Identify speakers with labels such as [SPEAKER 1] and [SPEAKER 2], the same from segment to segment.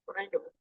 [SPEAKER 1] 不然有的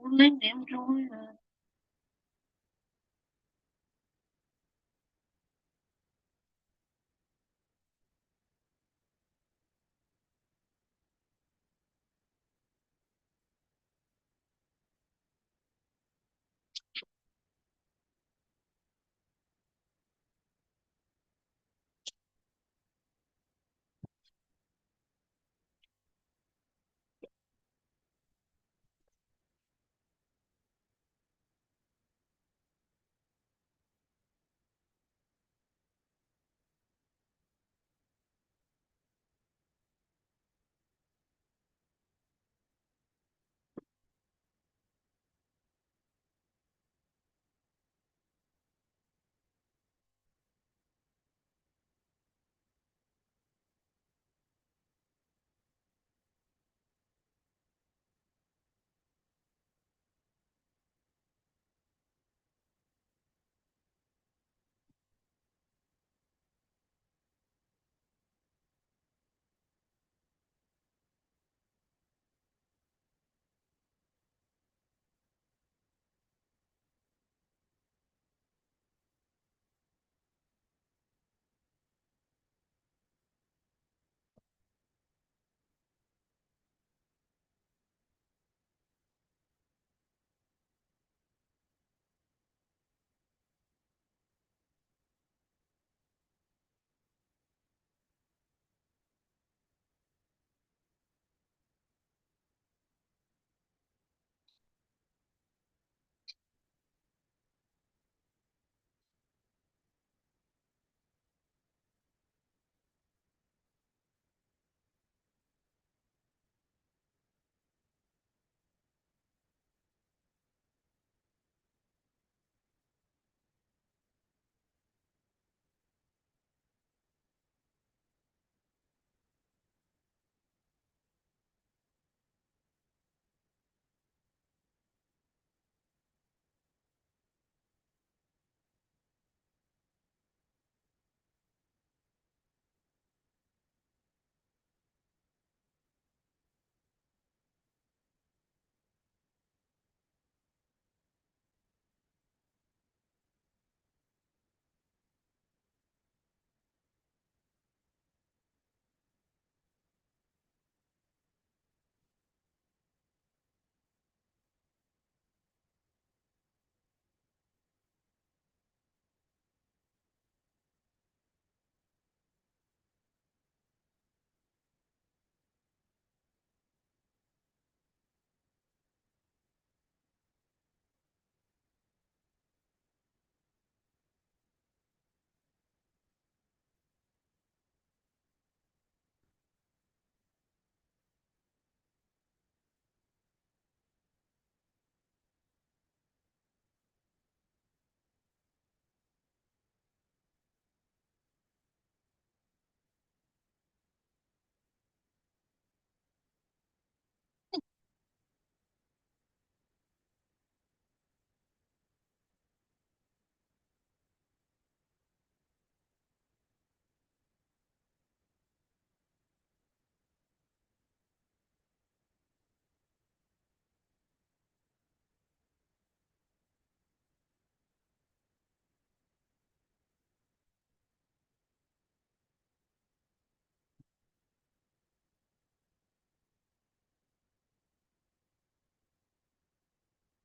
[SPEAKER 1] lên điểm rồi à.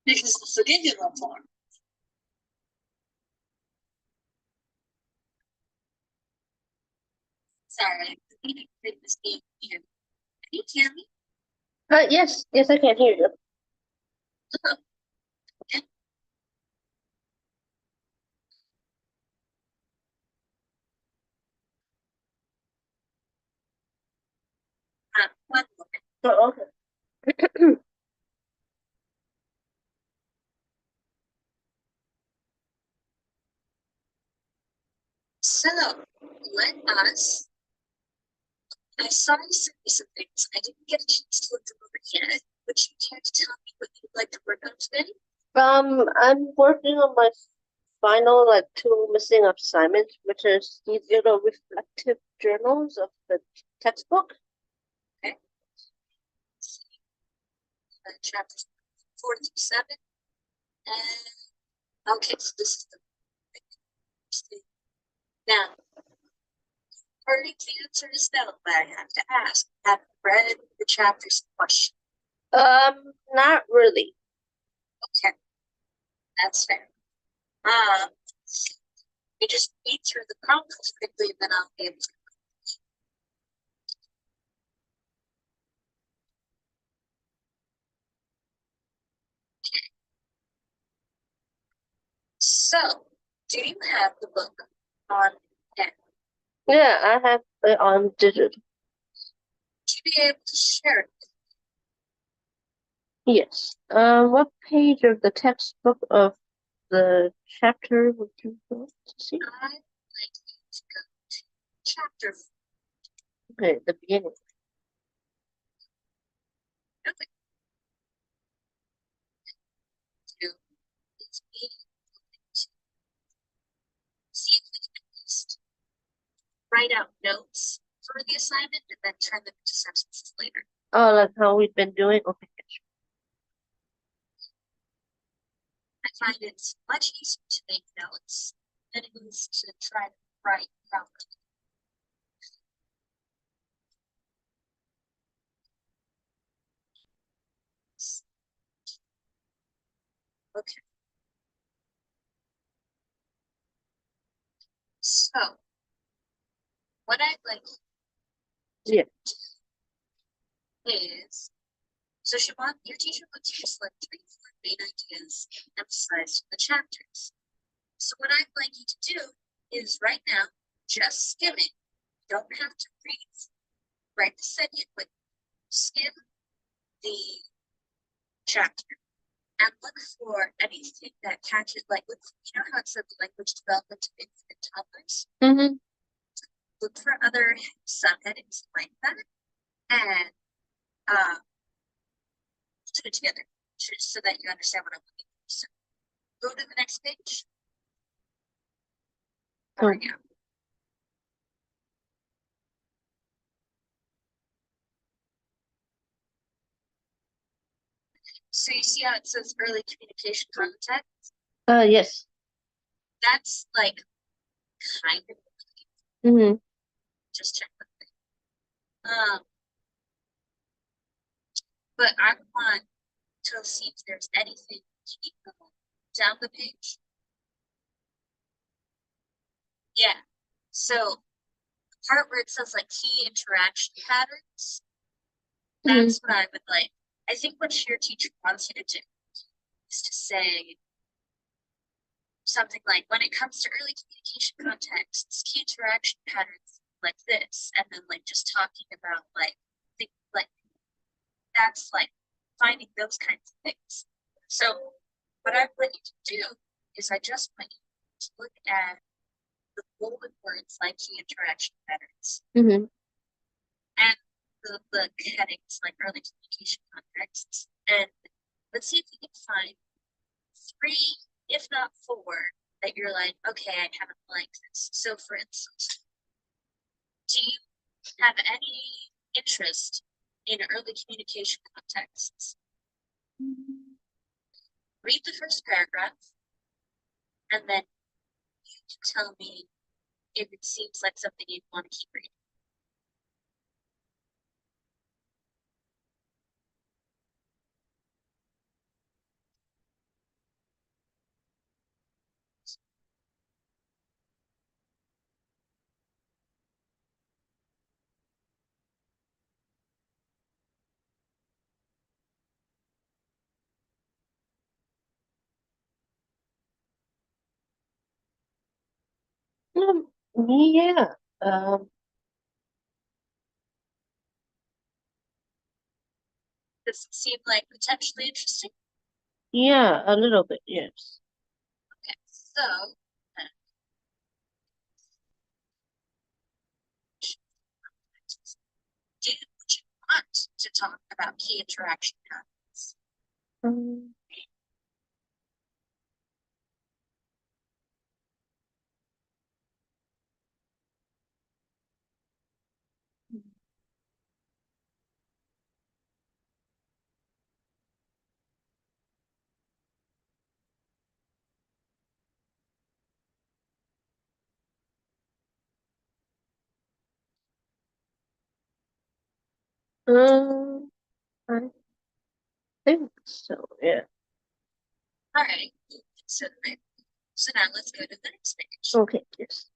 [SPEAKER 1] This is the original form. Sorry, I need to print this game here. Can you hear me?
[SPEAKER 2] Yes, I can hear you.
[SPEAKER 1] One moment.
[SPEAKER 2] Oh, okay.
[SPEAKER 1] So, let us. I saw you sent me some things. I didn't get a chance to look them over yet. Would you care to tell me what you'd like to work on today?
[SPEAKER 2] I'm working on my final two missing assignments, which is these reflective journals of the textbook.
[SPEAKER 1] Okay. Chapter. 4 through 7. And okay, so this is the thing. Now, part of the answer is no, but I have to ask. Have you read the chapters in question?
[SPEAKER 2] Not really.
[SPEAKER 1] Okay, that's fair. You just read through the prompts quickly, and then I'll be able to. So, do you have the book on pen?
[SPEAKER 2] Yeah, I have it on digital.
[SPEAKER 1] To be able to share it,
[SPEAKER 2] Yes. What page of the textbook of the chapter would you want to see?
[SPEAKER 1] I'd like you to go to chapter 4.
[SPEAKER 2] Okay, the beginning.
[SPEAKER 1] Okay. Two is me to see if we can at least write out notes for the assignment and then turn them into sentences later.
[SPEAKER 2] Oh, like how we've been doing? Okay.
[SPEAKER 1] I find it's much easier to make notes than it is to try to write properly. Okay. So, what I'd like
[SPEAKER 2] Yeah.
[SPEAKER 1] is, so your teacher wants you to select 3 or 4 main ideas emphasized in the chapters. So what I'd like you to do is right now, just skim it. You don't have to write the second, but skim the chapter and look for anything that catches, like, look, you know how it said the language development of infant toddlers?
[SPEAKER 2] Mm-hmm.
[SPEAKER 1] Look for other subheadings like that and put it together so that you understand what I'm looking for. So go to the next page. There we go. So you see how it says early communication context?
[SPEAKER 2] Yes.
[SPEAKER 1] That's like kind of
[SPEAKER 2] Mm-hmm.
[SPEAKER 1] just check the thing. But I want to see if there's anything down the page. Yeah. So the part where it says like key interaction patterns, that's what I would like. I think what your teacher wants you to do is to say something like, when it comes to early communication contexts, key interaction patterns like this, and then like just talking about like that's like finding those kinds of things. So what I want you to do is I just want you to look at the bolded words like key interaction patterns
[SPEAKER 2] Mm-hmm.
[SPEAKER 1] and the headings like early communication contexts. And let's see if we can find 3, if not 4, that you're like, okay, I kind of like this. So for instance, do you have any interest in early communication contexts? Read the first paragraph and then you can tell me if it seems like something you'd want to keep reading.
[SPEAKER 2] Yeah. Um,
[SPEAKER 1] Does it seem like potentially interesting?
[SPEAKER 2] yeah, a little bit, yes.
[SPEAKER 1] Okay, so would you want to talk about key interaction patterns?
[SPEAKER 2] Um, I think so, yeah.
[SPEAKER 1] All right, consider it. So now let's go to the next page.
[SPEAKER 2] Okay, yes.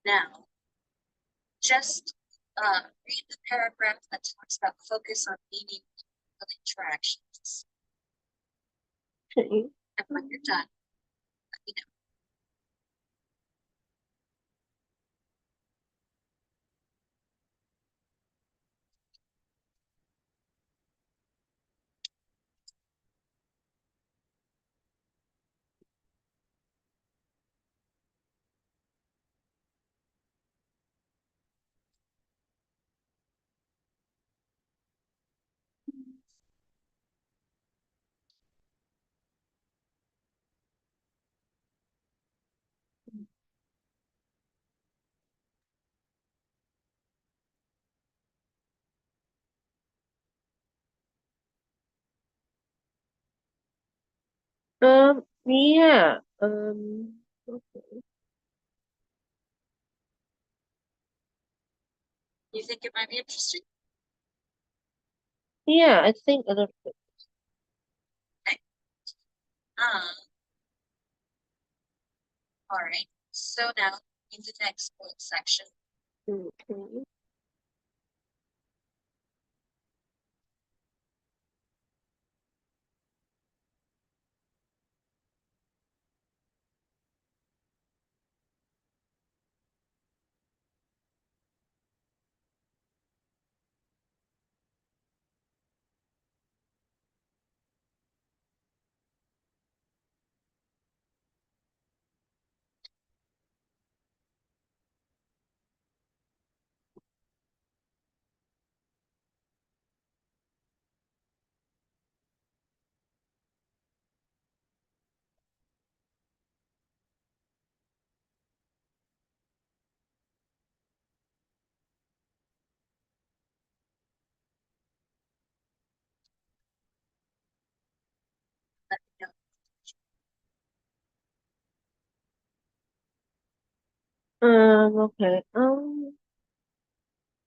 [SPEAKER 1] Now, just read the paragraph that talks about focus on meaning of interactions.
[SPEAKER 2] Okay.
[SPEAKER 1] And when you're done, let me know.
[SPEAKER 2] Yeah.
[SPEAKER 1] You think it might be interesting?
[SPEAKER 2] Yeah, I think a little bit.
[SPEAKER 1] Okay. All right. So now in the next bullet section,
[SPEAKER 2] Okay.
[SPEAKER 1] let me know.
[SPEAKER 2] Okay.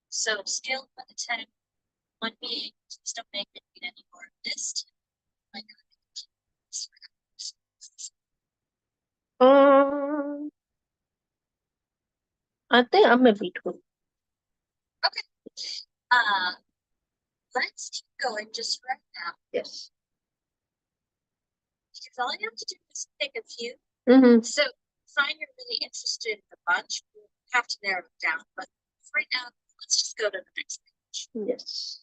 [SPEAKER 1] So scale 1 to 10, 1 being please don't make me read any more of this. Like,
[SPEAKER 2] um, I think I'm in between.
[SPEAKER 1] okay. Uh, let's keep going just right now.
[SPEAKER 2] Yes.
[SPEAKER 1] Because all you have to do is pick a few.
[SPEAKER 2] Mm-hmm.
[SPEAKER 1] So find you're really interested in the bunch. We'll have to narrow it down. But right now, let's just go to the next page.
[SPEAKER 2] Yes.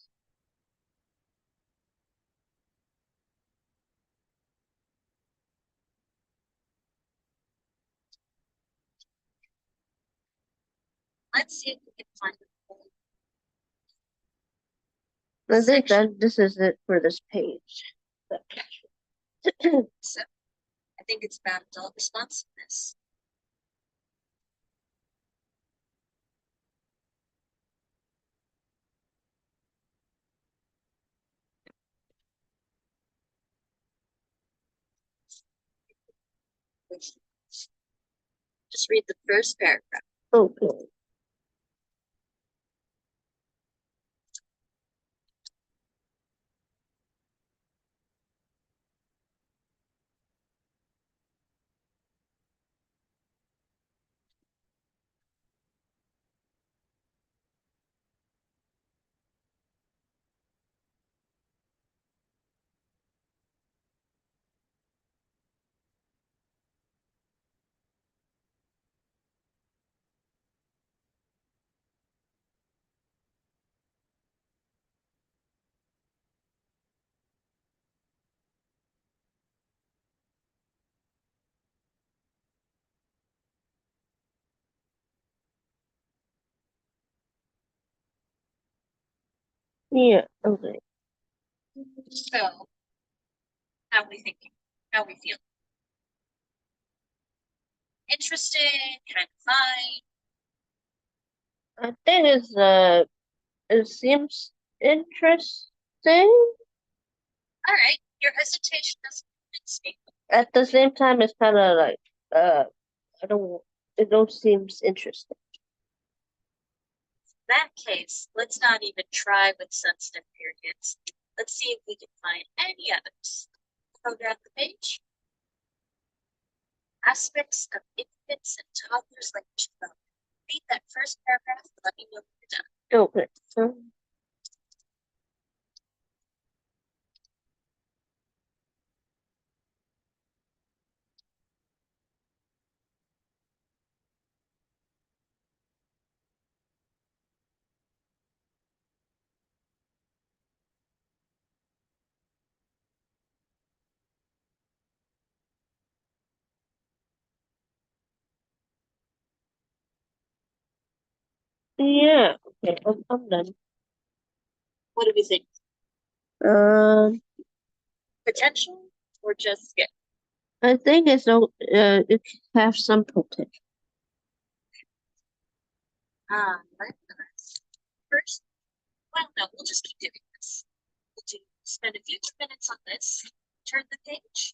[SPEAKER 1] Let's see if we can find the whole
[SPEAKER 2] I think
[SPEAKER 1] section.
[SPEAKER 2] that this is it for this page.
[SPEAKER 1] So I think it's about adult responsiveness. Just read the first paragraph.
[SPEAKER 2] Okay. Yeah, okay.
[SPEAKER 1] So how we thinking? How we feel? Interesting, kind of fine.
[SPEAKER 2] I think it seems interesting.
[SPEAKER 1] All right. Your hesitation doesn't convince me.
[SPEAKER 2] At the same time, it's kind of like, I don't, it don't seems interesting.
[SPEAKER 1] In that case, let's not even try with sensitive periods. Let's see if we can find any others. Program the page. Aspects of infants and toddlers language development. Read that first paragraph and let me know when you're done.
[SPEAKER 2] Okay. Yeah. Okay. I'm done.
[SPEAKER 1] What do we think?
[SPEAKER 2] Um,
[SPEAKER 1] Potential or just skip?
[SPEAKER 2] I think it have some potential.
[SPEAKER 1] Let us first. Well, no, we'll just keep doing this. Spend a few minutes on this. Turn the page.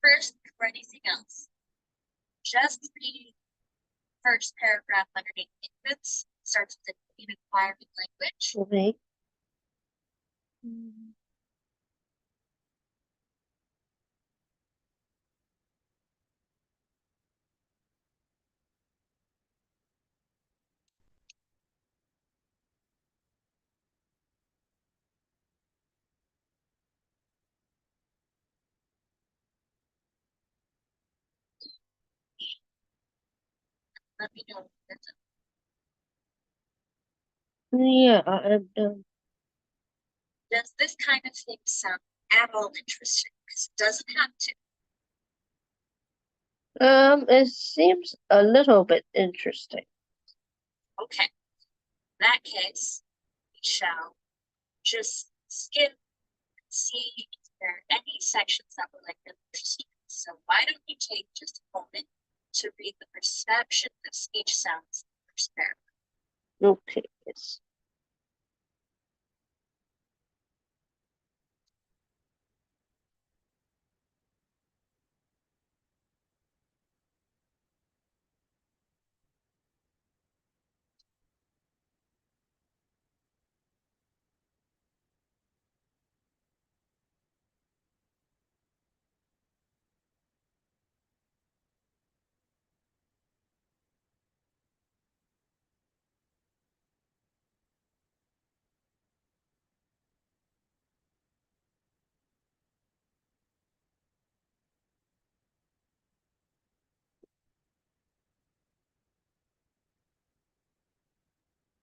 [SPEAKER 1] First, before anything else, just read first paragraph underneath infants. Starts with an acquiring language.
[SPEAKER 2] Okay.
[SPEAKER 1] Let me know.
[SPEAKER 2] Yeah, I'm done.
[SPEAKER 1] Does this kind of thing sound at all interesting? Because it doesn't have to.
[SPEAKER 2] It seems a little bit interesting.
[SPEAKER 1] Okay. In that case, we shall just skip and see if there are any sections that were like really interesting. So why don't you take just a moment to read the perception of speech sounds in the first paragraph.
[SPEAKER 2] Okay, yes.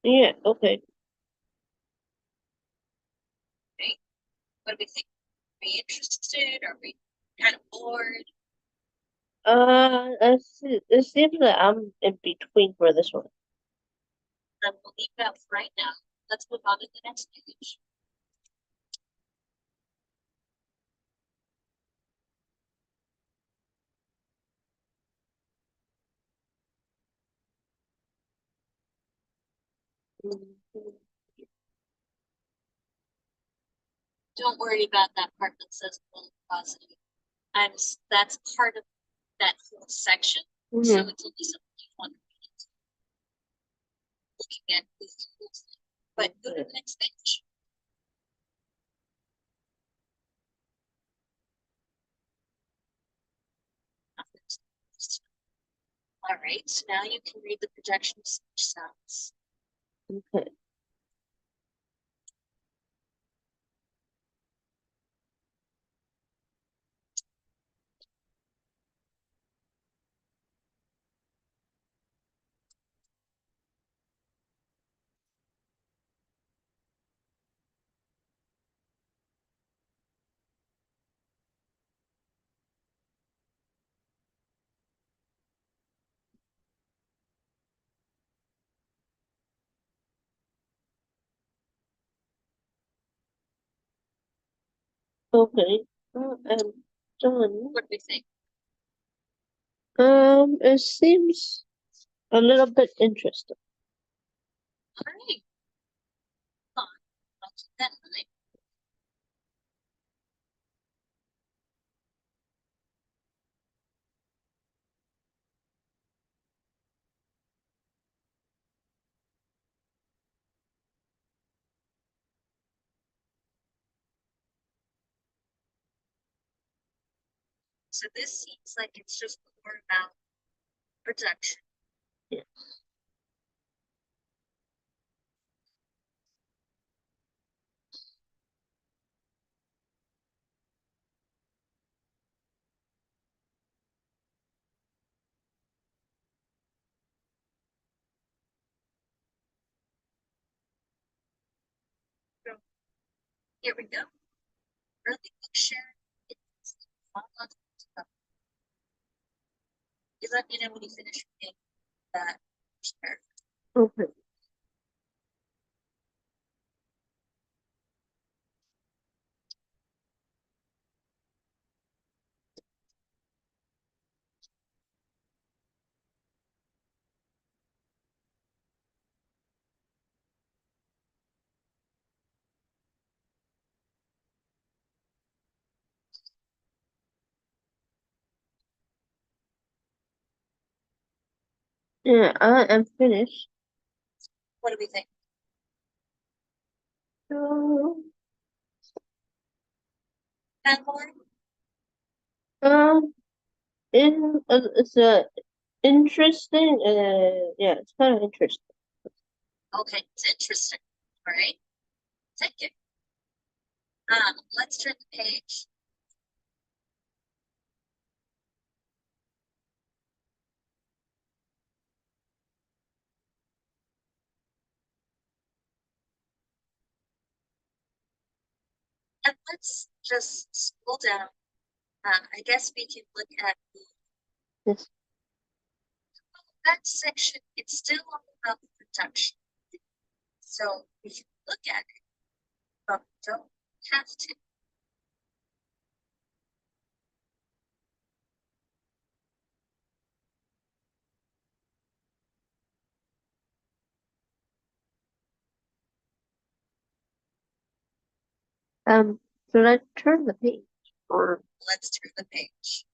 [SPEAKER 2] Yeah, okay.
[SPEAKER 1] Okay. What do we think? Are we interested? Are we kind of bored?
[SPEAKER 2] It seems that I'm in between for this one.
[SPEAKER 1] Then we'll leave that for right now. Let's move on to the next page. Don't worry about that part that says full positive. That's part of that whole section. So it's only something you want to read looking at these tools. But go to the next page. All right, so now you can read the projection of speech sounds.
[SPEAKER 2] Okay. Okay. I'm done.
[SPEAKER 1] What do we think?
[SPEAKER 2] It seems a little bit interesting.
[SPEAKER 1] All right. Fine. I'll keep that in mind. So this seems like it's just more about production.
[SPEAKER 2] Yeah.
[SPEAKER 1] So here we go. Early book share. It's you let me know when you finish reading that paragraph.
[SPEAKER 2] Okay. Yeah, I am finished.
[SPEAKER 1] What do we think?
[SPEAKER 2] So,
[SPEAKER 1] And more?
[SPEAKER 2] um, it's interesting. Yeah, it's kind of interesting.
[SPEAKER 1] Okay, it's interesting. All right. Thank you. Let's turn the page. And let's just scroll down. I guess we can look at
[SPEAKER 2] Yes.
[SPEAKER 1] that section. It's still all about the production. So we can look at it, but we don't have to.
[SPEAKER 2] Should I turn the page or?
[SPEAKER 1] Let's turn the page.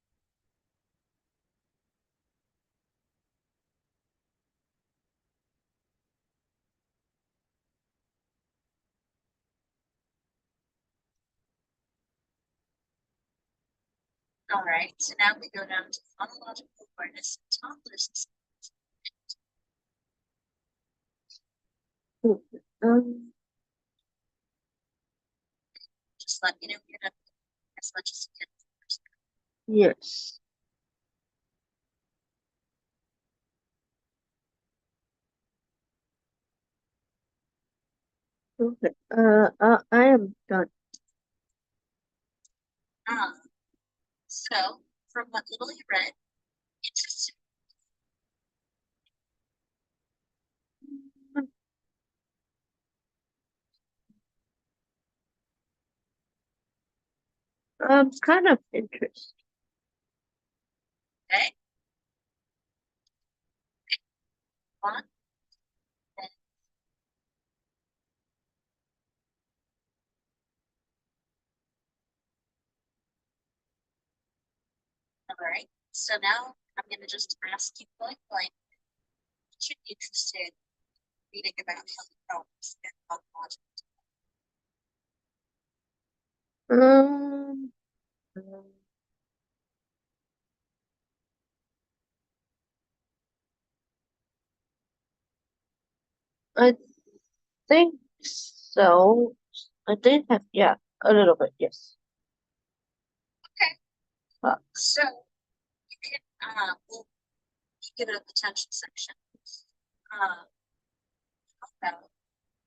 [SPEAKER 1] All right, so now we go down to phonological awareness and toddlers.
[SPEAKER 2] Um,
[SPEAKER 1] Just let me know you're not as much as you can.
[SPEAKER 2] yes. Okay. I am done.
[SPEAKER 1] So from what little you read, interesting.
[SPEAKER 2] I'm kind of interested.
[SPEAKER 1] Okay. On. All right. So now I'm going to just ask you point blank, what you're interested in reading about health problems and phonology.
[SPEAKER 2] Um, I think so. I did have, yeah, a little bit, yes.
[SPEAKER 1] Okay.
[SPEAKER 2] Uh,
[SPEAKER 1] So you can, we'll get a attention section. About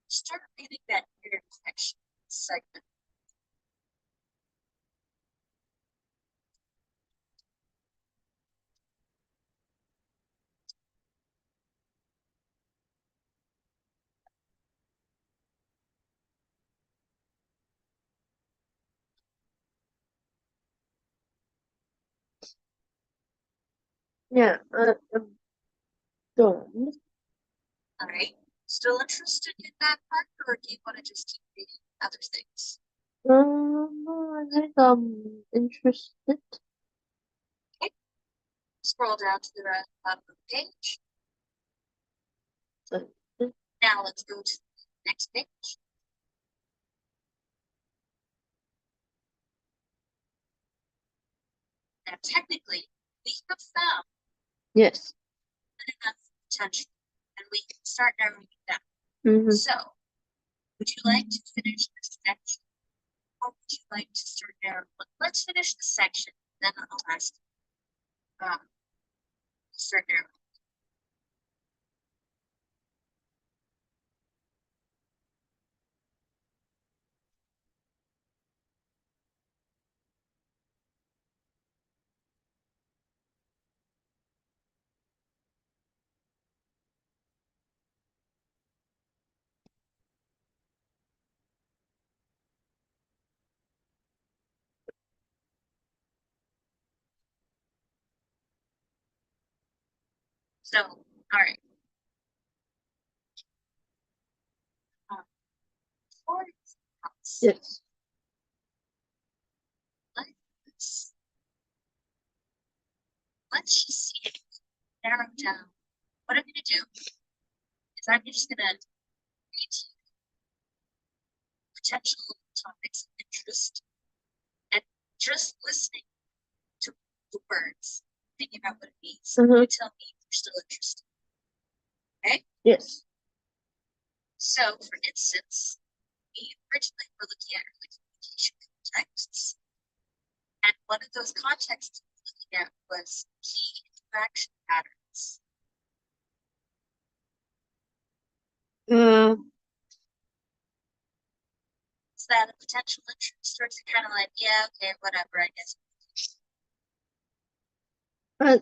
[SPEAKER 1] start reading that ear infection segment.
[SPEAKER 2] Yeah, I'm done.
[SPEAKER 1] All right. Still interested in that part, or do you want to just keep reading other things?
[SPEAKER 2] I think I'm interested.
[SPEAKER 1] Okay. Scroll down to the bottom of the page.
[SPEAKER 2] So,
[SPEAKER 1] Now let's go to the next page. Now, technically, we have found
[SPEAKER 2] yes.
[SPEAKER 1] enough potential, and we can start narrowing it down.
[SPEAKER 2] Mm-hmm.
[SPEAKER 1] So, would you like to finish this section, or would you like to start narrowing? Let's finish the section, then I'll ask. Start narrowing. So, all right. For
[SPEAKER 2] Yes.
[SPEAKER 1] let's just see it narrow down. What I'm going to do is I'm just going to read to you potential topics of interest and just listening to the words, thinking about what it means.
[SPEAKER 2] Mm-hmm.
[SPEAKER 1] You tell me if you're still interested. Okay?
[SPEAKER 2] Yes.
[SPEAKER 1] So, for instance, we originally were looking at early communication contexts. And one of those contexts we were looking at was key interaction patterns. Is that a potential interest, or is it kind of like, yeah, okay, whatever, I guess.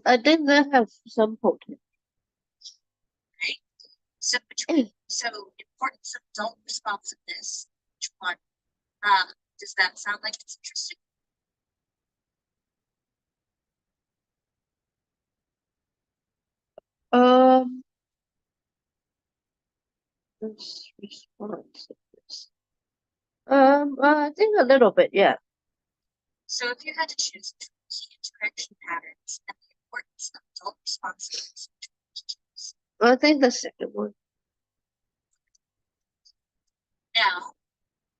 [SPEAKER 2] I think they have some potential.
[SPEAKER 1] Right? So importance of adult responsiveness. Which one? Does that sound like it's interesting?
[SPEAKER 2] Responsiveness. I think a little bit, yeah.
[SPEAKER 1] So if you had to choose between key interaction patterns and the importance of adult responsiveness, which one would you choose?
[SPEAKER 2] I think the second one.
[SPEAKER 1] Now,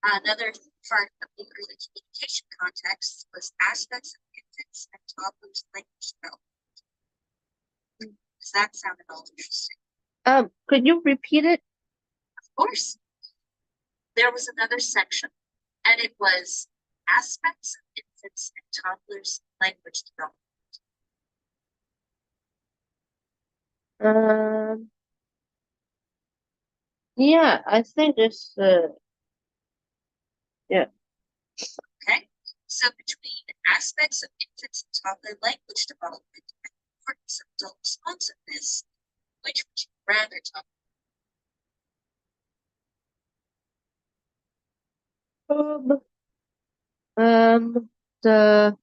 [SPEAKER 1] another part of the early communication context was aspects of infants and toddlers' language development. Does that sound at all interesting?
[SPEAKER 2] Could you repeat it?
[SPEAKER 1] Of course. There was another section, and it was aspects of infants and toddlers' language development.
[SPEAKER 2] Yeah, I think it's yeah.
[SPEAKER 1] Okay, so between aspects of infants and toddler language development and the importance of adult responsiveness, which would you rather talk
[SPEAKER 2] The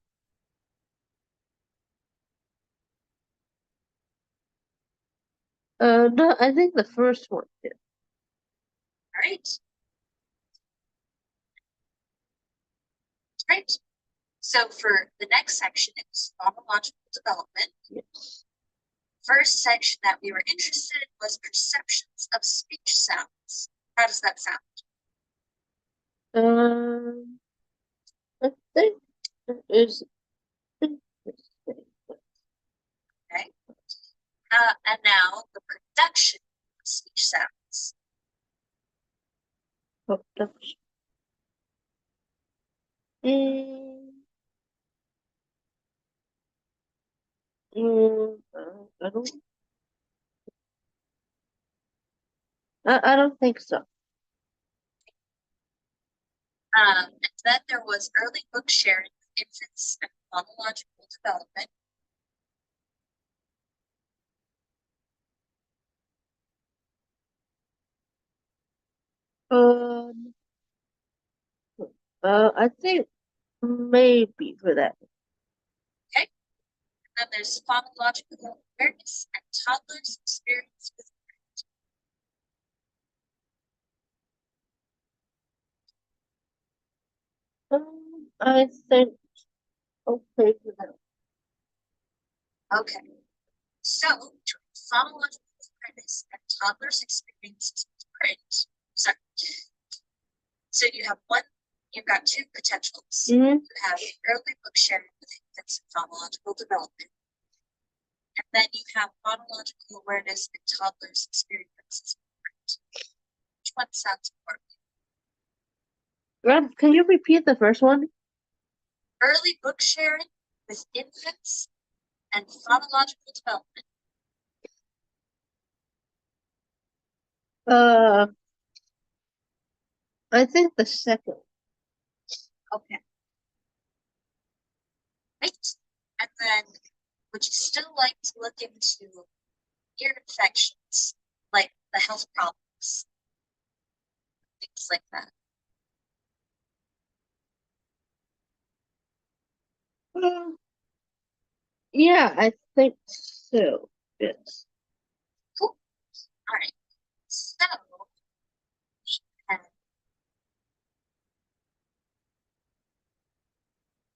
[SPEAKER 2] no, I think the first one. Yeah.
[SPEAKER 1] All right. Great. So for the next section, it's phonological development.
[SPEAKER 2] Yes.
[SPEAKER 1] First section that we were interested in was perceptions of speech sounds. How does that sound?
[SPEAKER 2] I think it is interesting.
[SPEAKER 1] Okay. And now the production of speech sounds.
[SPEAKER 2] Production. I don't. I don't think so.
[SPEAKER 1] And then there was early book sharing of infants and phonological development.
[SPEAKER 2] Um. I think maybe for that.
[SPEAKER 1] Okay. then there's phonological awareness and toddlers' experience with
[SPEAKER 2] I think okay for that.
[SPEAKER 1] Okay. So, phonological awareness and toddlers' experiences with print. Sorry. So you've got two potentials.
[SPEAKER 2] Mhm.
[SPEAKER 1] You have early book sharing with infants and phonological development. And then you have phonological awareness and toddlers' experiences with print. Which one sounds more?
[SPEAKER 2] Can you repeat the first one?
[SPEAKER 1] Early book sharing with infants and phonological development.
[SPEAKER 2] I think the second.
[SPEAKER 1] Okay. Right. And then would you still like to look into ear infections, like the health problems, things like that?
[SPEAKER 2] Yeah, I think so. Yes.
[SPEAKER 1] Cool. All right. So we can,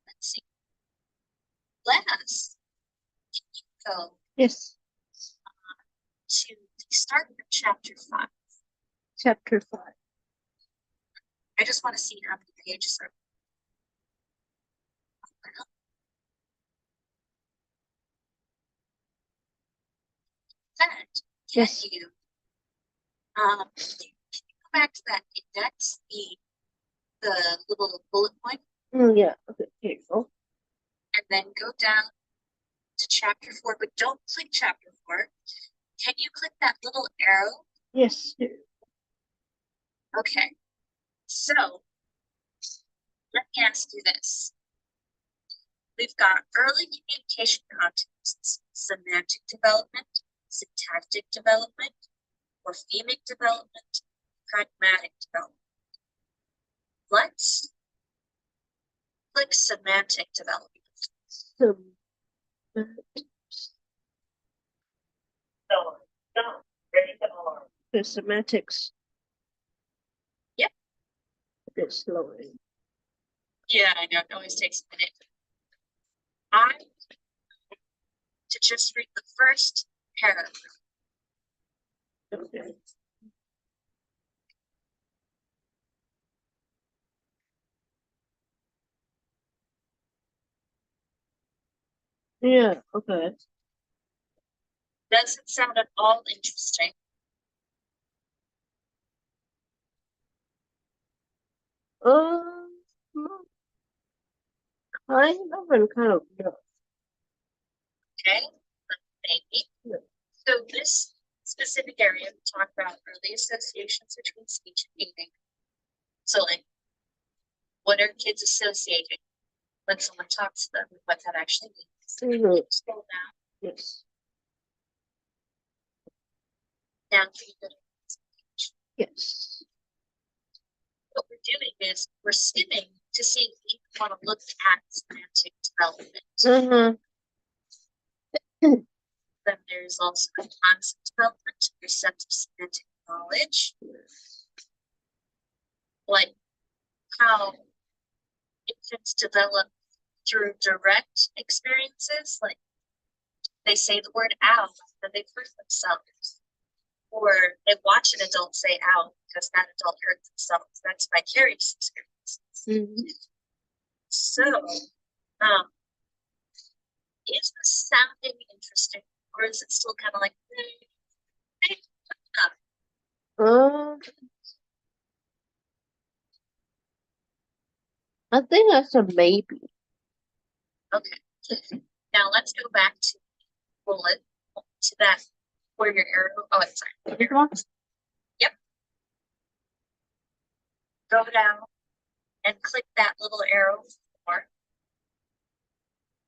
[SPEAKER 1] let's see. Last, go
[SPEAKER 2] Yes.
[SPEAKER 1] to the start of chapter 5.
[SPEAKER 2] Chapter 5.
[SPEAKER 1] I just want to see how many pages are. That
[SPEAKER 2] Yes.
[SPEAKER 1] can you can you go back to that index, the little bullet point,
[SPEAKER 2] Yeah. Okay. Here you go.
[SPEAKER 1] and then go down to chapter 4, but don't click chapter 4. Can you click that little arrow?
[SPEAKER 2] Yes. Here.
[SPEAKER 1] Okay. So let me ask you this. We've got early communication contexts, semantic development, syntactic development, orphemic development, pragmatic development. Let's click semantic development.
[SPEAKER 2] The semantics.
[SPEAKER 1] Yep.
[SPEAKER 2] A bit slowly.
[SPEAKER 1] Yeah, I know. It always takes a minute. I'm to just read the first paragraph.
[SPEAKER 2] Okay. Yeah. Okay.
[SPEAKER 1] Doesn't sound at all interesting.
[SPEAKER 2] Kind of and kind of no.
[SPEAKER 1] Okay, maybe.
[SPEAKER 2] Yeah.
[SPEAKER 1] So this specific area we talk about early associations between speech and meaning. So like, what are kids associating when someone talks to them and what that actually means?
[SPEAKER 2] Mhm.
[SPEAKER 1] Scroll down.
[SPEAKER 2] Yes.
[SPEAKER 1] Down to the
[SPEAKER 2] Yes.
[SPEAKER 1] what we're doing is we're skimming to see if we want to look at semantic development. Then there's also concept development, receptive semantic knowledge, like how infants develop through direct experiences, like they say the word ow, then they hurt themselves. Or they watch an adult say ow because that adult hurt themselves. That's vicarious experiences. So, is this sounding interesting, or is it still kind of like,
[SPEAKER 2] I think that's a maybe.
[SPEAKER 1] okay. Now let's go back to bullet, to that where your arrow, oh, it's sorry. Yep. Go down and click that little arrow more.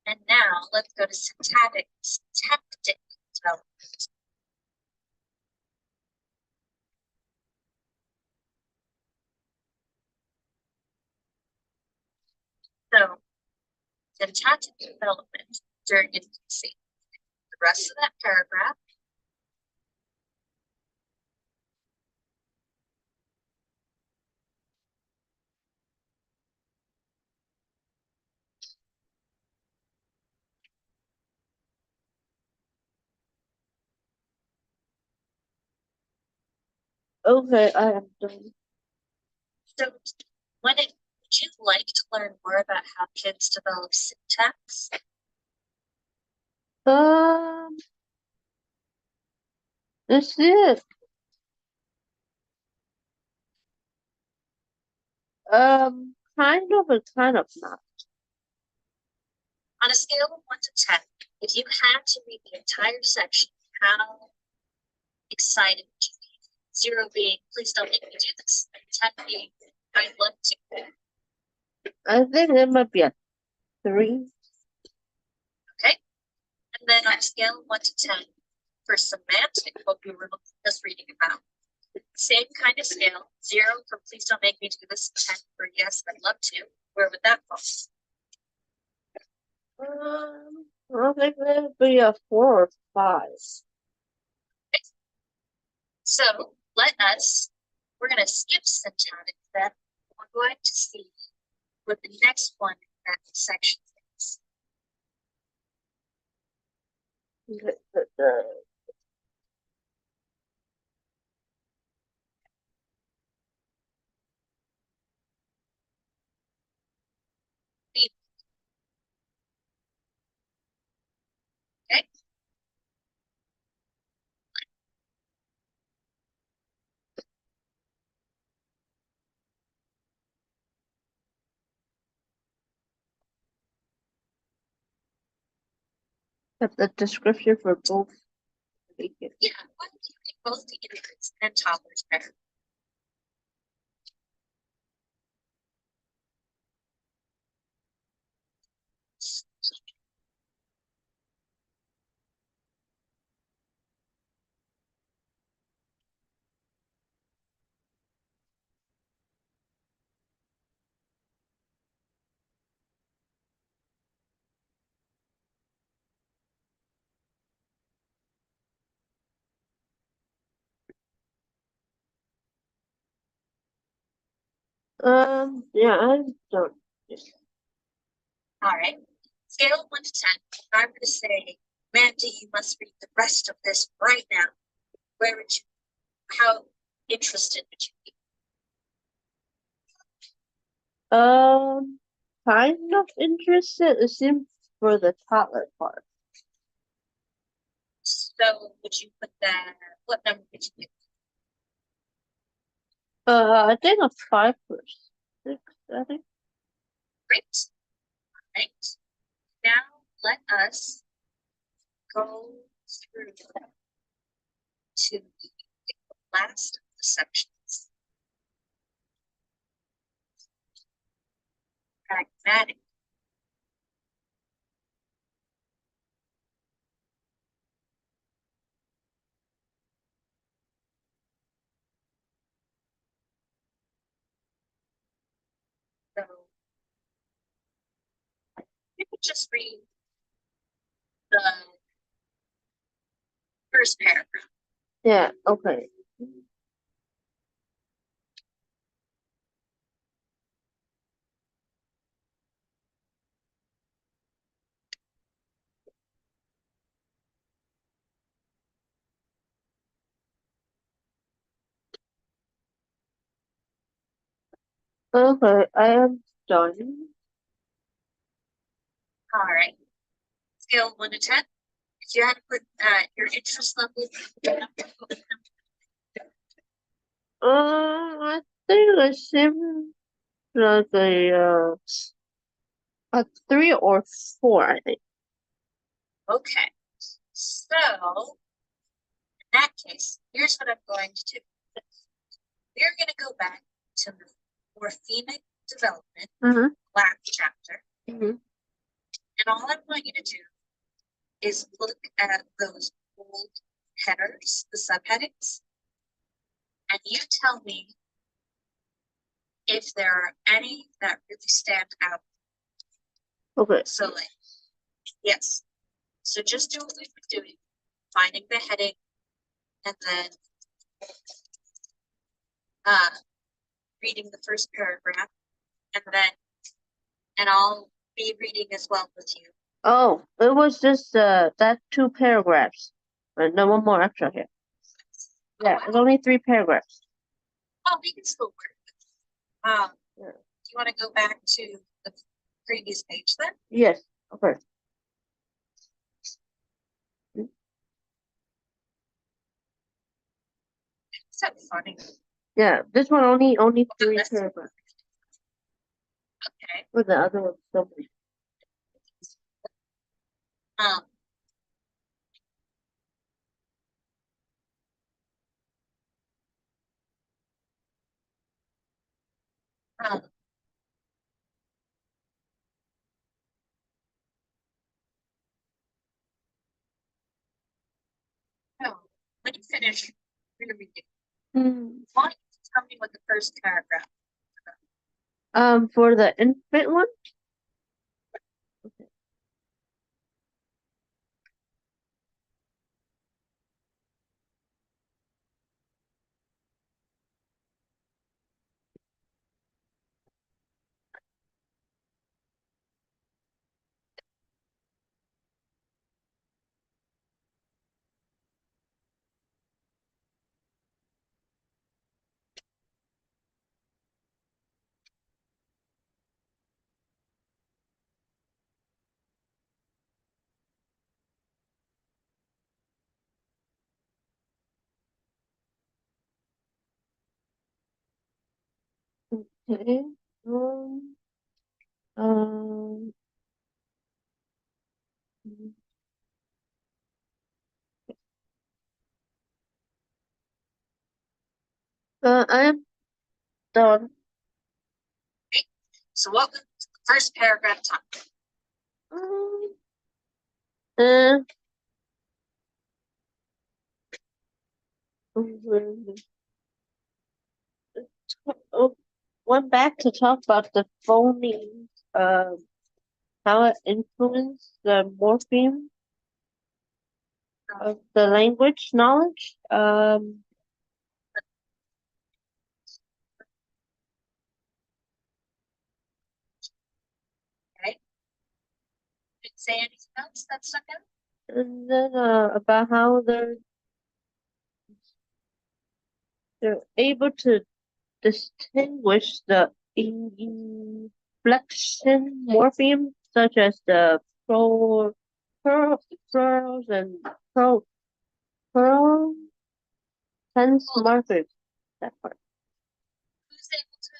[SPEAKER 1] And now let's go to syntactic development. So syntactic development gender infancy. The rest of that paragraph.
[SPEAKER 2] Okay, I am done.
[SPEAKER 1] So would you like to learn more about how kids develop syntax?
[SPEAKER 2] This is kind of and kind of not.
[SPEAKER 1] On a scale of 1 to 10, if you had to read the entire section, how excited would you be? 0 being, please don't make me do this. And 10 being, I'd love to.
[SPEAKER 2] I think it might be a 3.
[SPEAKER 1] Okay? And then on a scale of 1 to 10, for semantic, what we were just reading about, same kind of scale, 0 for please don't make me do this, 10 for yes, I'd love to. Where would that fall?
[SPEAKER 2] I think that would be a 4 or 5.
[SPEAKER 1] Okay. So we're going to skip syntax then. We're going to see what the next one in that section is. Okay?
[SPEAKER 2] Have the description for both.
[SPEAKER 1] Yeah, why don't you take both the infants and toddlers better?
[SPEAKER 2] Yeah, I'm done.
[SPEAKER 1] All right. Scale of 1 to 10. If I were to say, Mandy, you must read the rest of this right now, where would you, how interested would you be?
[SPEAKER 2] Kind of interested. It seems for the toddler part.
[SPEAKER 1] So would you put that, what number would you pick?
[SPEAKER 2] I think a 5 or 6. I think.
[SPEAKER 1] Great. All right. Now let us go through to the last of the sections. Pragmatic. So you could just read the first paragraph.
[SPEAKER 2] Yeah. Okay. Okay, I am done.
[SPEAKER 1] All right. Scale of 1 to 10. If you had to put your interest level,
[SPEAKER 2] I think it seems like a 3 or 4. I think.
[SPEAKER 1] okay. So in that case, here's what I'm going to do. We're going to go back to the morphemic development last chapter. And all I want you to do is look at those bold headers, the subheadings, and you tell me if there are any that really stand out.
[SPEAKER 2] Okay.
[SPEAKER 1] So like, yes, So just do what we've been doing, finding the heading, and then reading the first paragraph, and I'll be reading as well with you.
[SPEAKER 2] Oh, it was just that 2 paragraphs. No, one more extra here. Yeah, it's only 3 paragraphs.
[SPEAKER 1] Oh, we can still work. Do you want to go back to the previous page then?
[SPEAKER 2] Yes, okay.
[SPEAKER 1] So funny.
[SPEAKER 2] Yeah, this one only 3
[SPEAKER 1] that's-
[SPEAKER 2] paragraphs.
[SPEAKER 1] Okay.
[SPEAKER 2] With the other one, so many.
[SPEAKER 1] Um, um, no, when you finish reading, why don't you tell me what the first paragraph?
[SPEAKER 2] For the infant one? Okay. Um, um, I'm done.
[SPEAKER 1] Okay. So what was the first paragraph talk?
[SPEAKER 2] Uh, went back to talk about the phonemes, how it influenced the morpheme of the language knowledge.
[SPEAKER 1] Okay. Didn't say anything else that stuck out?
[SPEAKER 2] And then about how they're able to distinguish the inflection morpheme, such as the pearls and pearl tense markers. That part.
[SPEAKER 1] Who's able to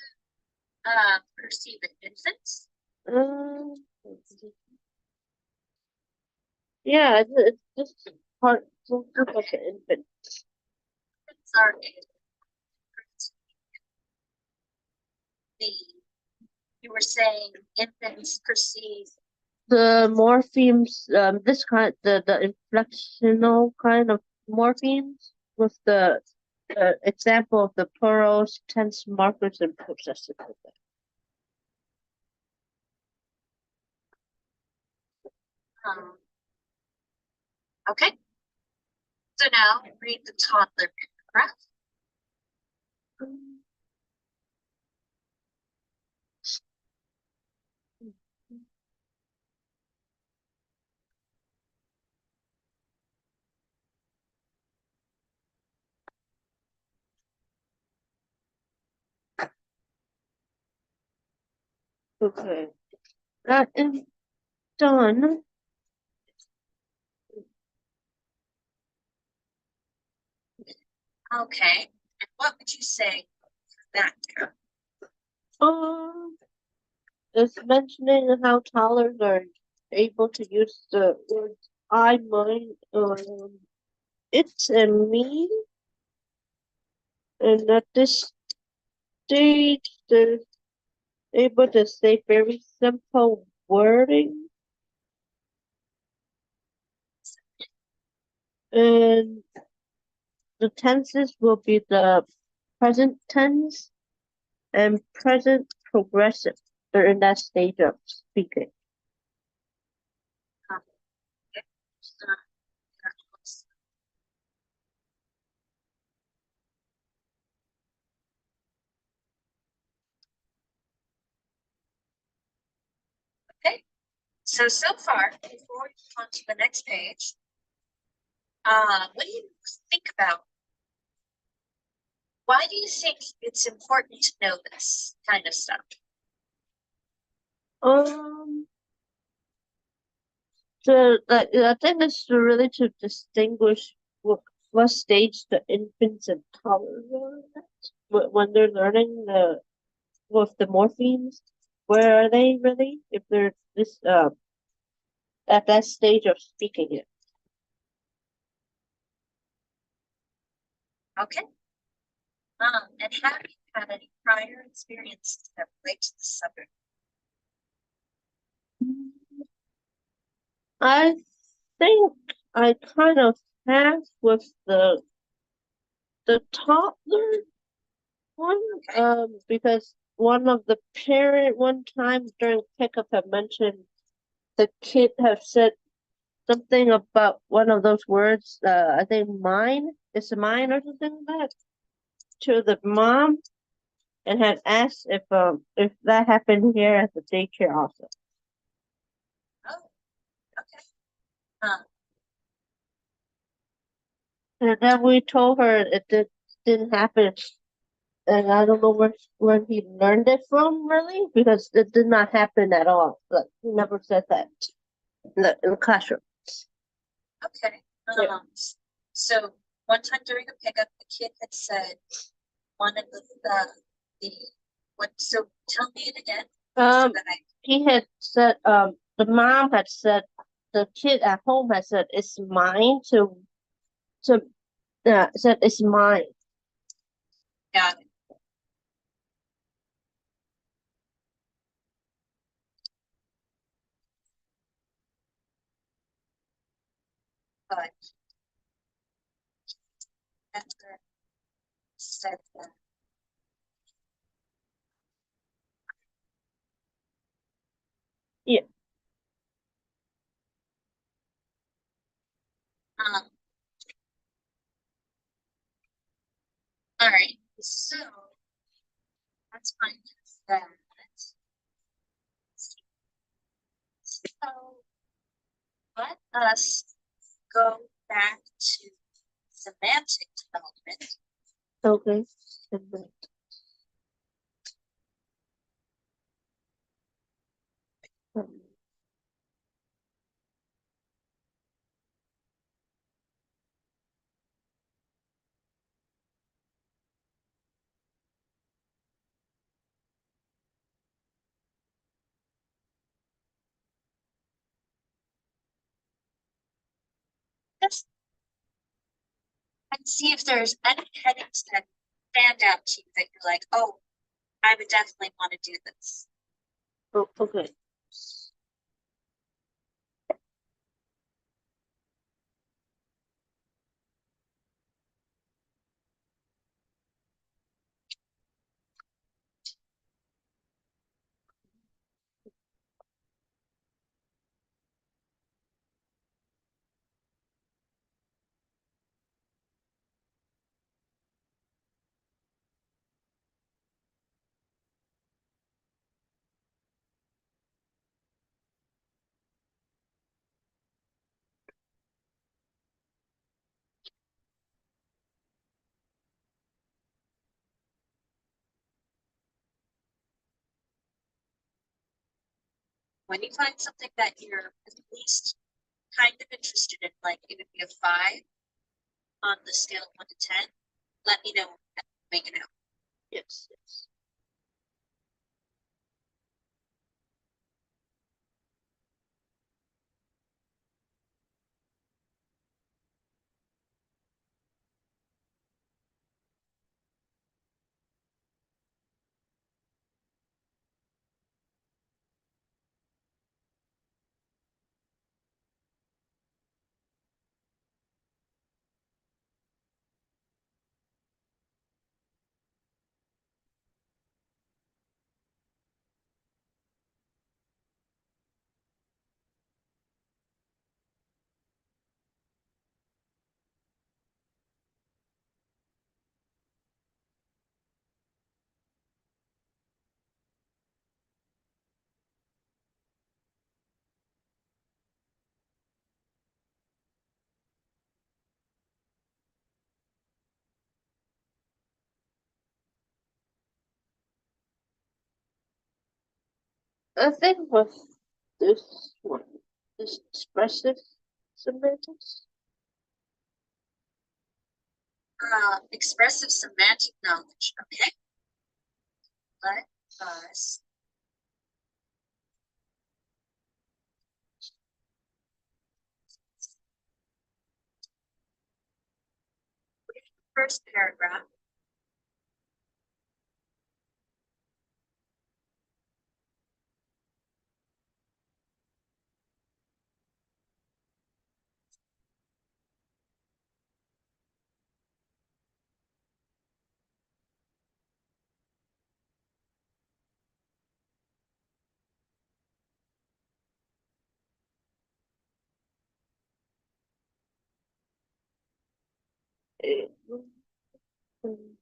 [SPEAKER 1] perceive it? Infants?
[SPEAKER 2] Yeah, it's just part of the infant.
[SPEAKER 1] Infants are able to perceive. You were saying infants perceive
[SPEAKER 2] The morphemes, the inflectional kind of morphemes with the example of the plurals, tense markers, and possessive.
[SPEAKER 1] okay. So now read the toddler paragraph.
[SPEAKER 2] Okay, that is done.
[SPEAKER 1] Okay. And what would you say for that?
[SPEAKER 2] It's mentioning how toddlers are able to use the words I, mine, it's, and me. And at this stage, they're able to say very simple wording. And the tenses will be the present tense and present progressive. They're in that stage of speaking.
[SPEAKER 1] So far, before we move on to the next page, what do you think about? Why do you think it's important to know this kind of stuff?
[SPEAKER 2] Um, I think it's really to distinguish what stage the infants and toddlers are at when they're learning with the morphemes. Where are they really? If they're this at that stage of speaking it.
[SPEAKER 1] Okay. And have you had any prior experiences that relate to the subject?
[SPEAKER 2] I think I kind of have with the toddler one,
[SPEAKER 1] Okay.
[SPEAKER 2] because one of the parent one time during pickup had mentioned the kid have said something about one of those words, I think mine, it's mine or something like that, to the mom, and had asked if that happened here at the daycare also.
[SPEAKER 1] Oh, okay. Um,
[SPEAKER 2] And then we told her didn't happen, and I don't know where he learned it from really, because it did not happen at all. Like he never said that in the classroom.
[SPEAKER 1] okay.
[SPEAKER 2] Yeah.
[SPEAKER 1] So one time during a pickup, the kid had said one of the what? So tell me it again. So
[SPEAKER 2] Um,
[SPEAKER 1] that I
[SPEAKER 2] he had said the mom had said the kid at home had said it's mine to said it's mine.
[SPEAKER 1] got it. But after said that,
[SPEAKER 2] Yeah.
[SPEAKER 1] um, all right. So that's fine. That. So let us go back to semantic development.
[SPEAKER 2] Okay.
[SPEAKER 1] Just and see if there's any headings that stand out to you that you're like, oh, I would definitely want to do this.
[SPEAKER 2] Oh, okay.
[SPEAKER 1] When you find something that you're at least kind of interested in, like it would be a 5 on the scale of 1 to 10, let me know. Make it out.
[SPEAKER 2] Yes. Yes. I think with this one, this expressive semantics.
[SPEAKER 1] Expressive semantic knowledge. Okay. Let us read the first paragraph.
[SPEAKER 2] Eh, mm,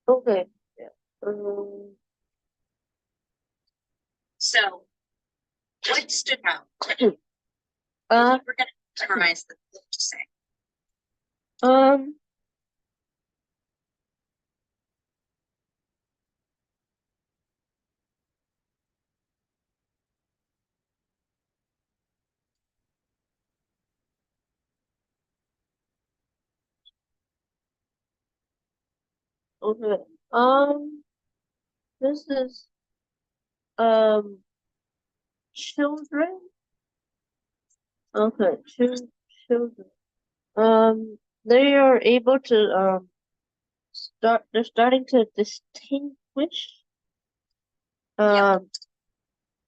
[SPEAKER 2] Okay. Yeah.
[SPEAKER 1] So, what stood out?
[SPEAKER 2] Uh,
[SPEAKER 1] We're going to summarize the what to say.
[SPEAKER 2] um, okay. This is, um, children. Okay, children. They are able to, they're starting to distinguish, um,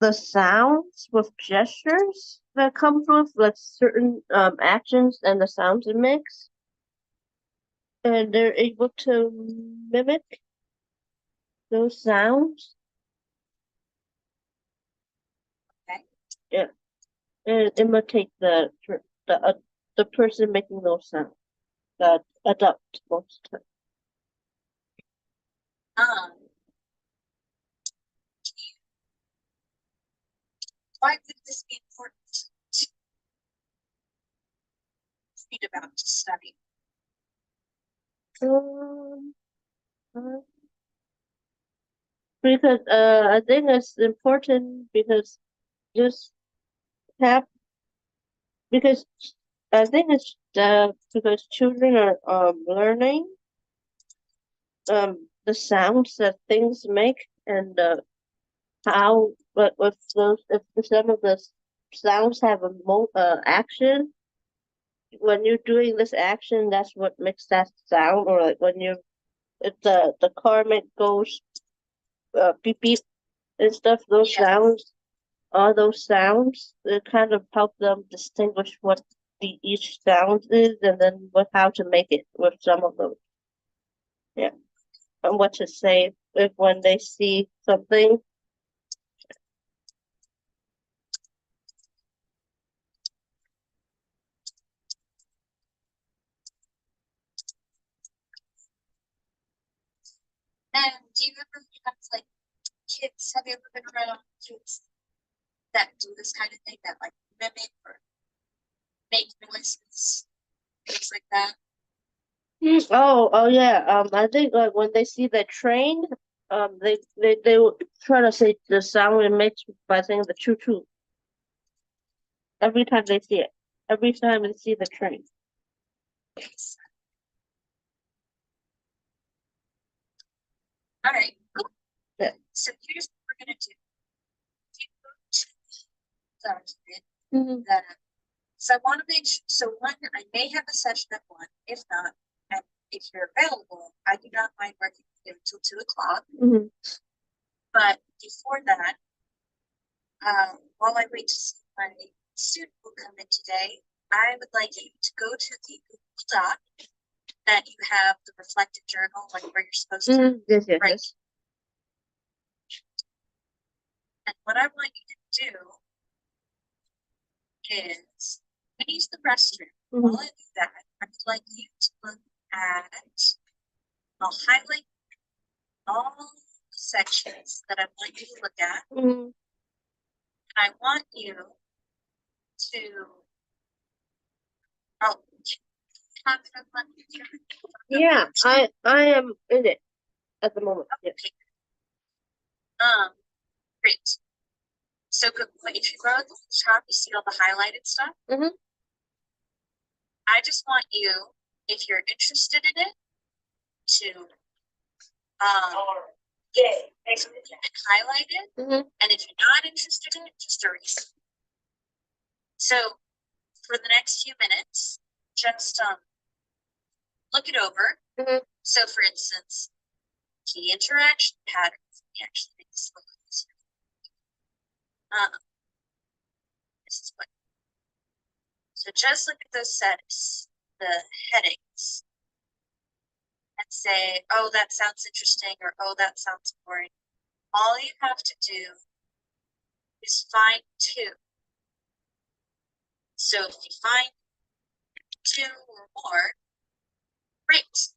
[SPEAKER 2] the sounds with gestures that come with like certain actions and the sounds it makes, and they're able to mimic those sounds.
[SPEAKER 1] Okay.
[SPEAKER 2] Yeah, and imitate the person making those sounds. That adapt most of the
[SPEAKER 1] Um, why would this be important to read about, to study?
[SPEAKER 2] time. Uh, because I think it's important because just have because I think it's because children are learning the sounds that things make and how but if those if some of the sounds have a action when you're doing this action that's what makes that sound or like when you if the car goes beep beep and stuff those
[SPEAKER 1] Yes.
[SPEAKER 2] sounds all those sounds it kind of help them distinguish what the each sound is and then what how to make it with some of them. Yeah. And what to say if when they see something.
[SPEAKER 1] And do you ever have like kids? Have you ever been around kids that do this kind of thing, that like mimic or make noises, things like that?
[SPEAKER 2] Oh yeah. I think like when they see the train, they will try to say the sound it makes by saying the choo choo every time they see it. Every time they see the train.
[SPEAKER 1] Yes. All right, cool.
[SPEAKER 2] Yeah.
[SPEAKER 1] So here's what we're gonna do. If you go to the document,
[SPEAKER 2] Mhm.
[SPEAKER 1] so I want to make sure, so one, I may have a session at 1. If not, and if you're available, I do not mind working with you until 2 o'clock.
[SPEAKER 2] Mhm.
[SPEAKER 1] But before that, while I wait to see if my student will come in today, I would like you to go to the Google Doc that you have the reflective journal, like where you're supposed to
[SPEAKER 2] Yes, yes,
[SPEAKER 1] write.
[SPEAKER 2] yes.
[SPEAKER 1] And what I want you to do is use the restroom. While I do that, I would like you to look at, I'll highlight all the sections that I want you to look at.
[SPEAKER 2] Mhm.
[SPEAKER 1] I want you to, I'll having a fun
[SPEAKER 2] Yeah, I am in it at the moment. Yes.
[SPEAKER 1] Great. So if you go at the top, you see all the highlighted stuff.
[SPEAKER 2] Mhm.
[SPEAKER 1] I just want you, if you're interested in it, to highlight it.
[SPEAKER 2] Mhm.
[SPEAKER 1] And if you're not interested in it, just erase it. So for the next few minutes, just look it over.
[SPEAKER 2] Mhm.
[SPEAKER 1] So for instance, key interaction patterns. Let me actually make this look easier. This is what. So just look at those settings, the headings, and say, oh, that sounds interesting, or oh, that sounds boring. All you have to do is find two. So if you find two or more, great.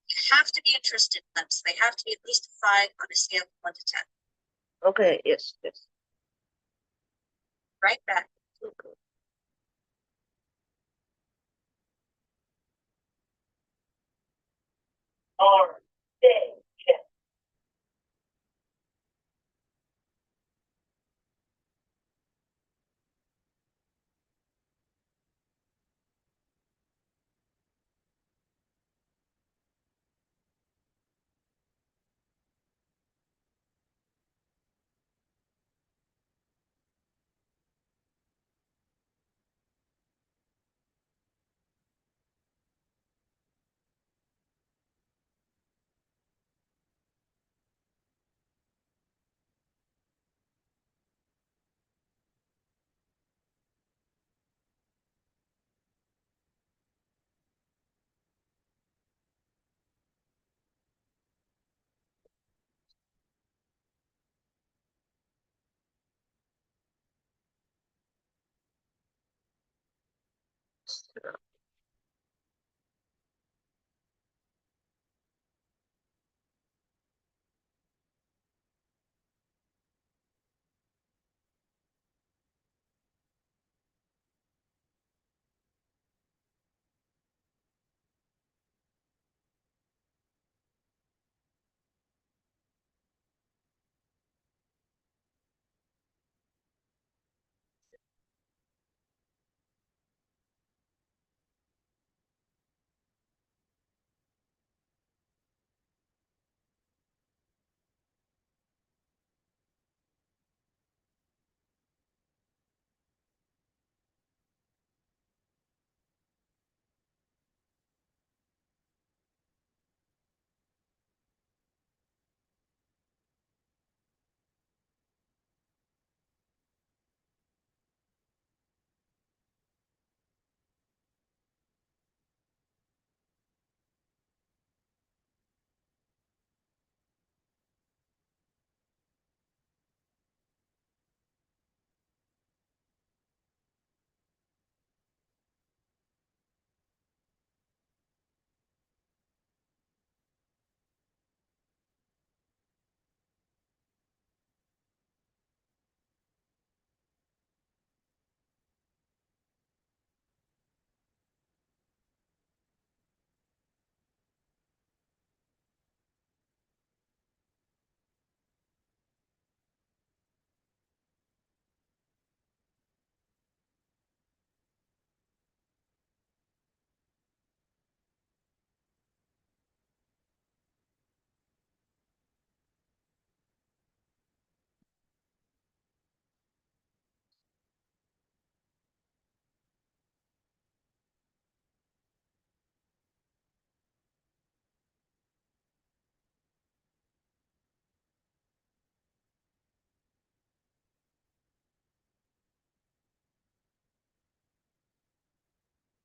[SPEAKER 1] You have to be interested in them. So they have to be at least a 5 on a scale of 1 to 10.
[SPEAKER 2] Okay. Yes. Yes.
[SPEAKER 1] Right back.
[SPEAKER 2] Okay.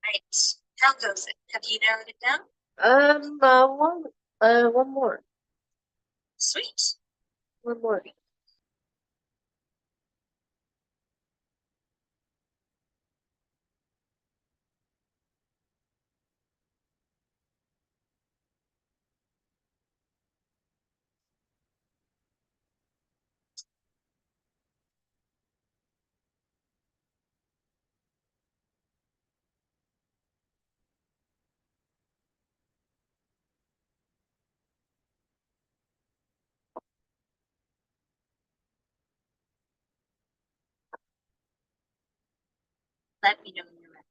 [SPEAKER 1] Right. How goes it? Have you narrowed it down?
[SPEAKER 2] One more.
[SPEAKER 1] Sweet.
[SPEAKER 2] One more.
[SPEAKER 1] let me know when you're ready.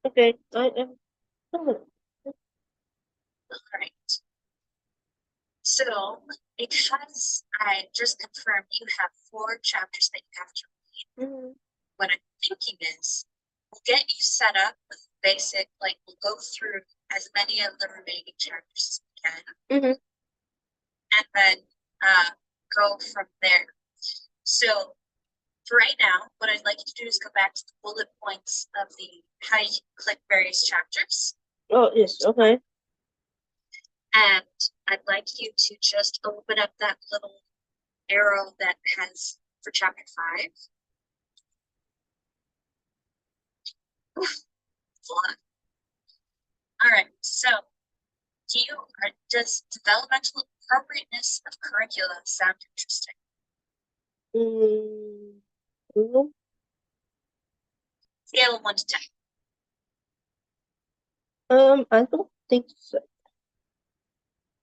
[SPEAKER 2] Okay, I am.
[SPEAKER 1] All right. So, because I just confirmed you have 4 chapters that you have to read, what I'm thinking is we'll get you set up with basic, like we'll go through as many of the remaining chapters as we can, and then go from there. So, for right now, what I'd like you to do is go back to the bullet points of the how you click various chapters.
[SPEAKER 2] Oh, yes, okay.
[SPEAKER 1] And I'd like you to just open up that little arrow that has for chapter 5. Oof, all right, so does developmental appropriateness of curricula sound interesting?
[SPEAKER 2] No.
[SPEAKER 1] Scale of 1 to 10.
[SPEAKER 2] I don't think so.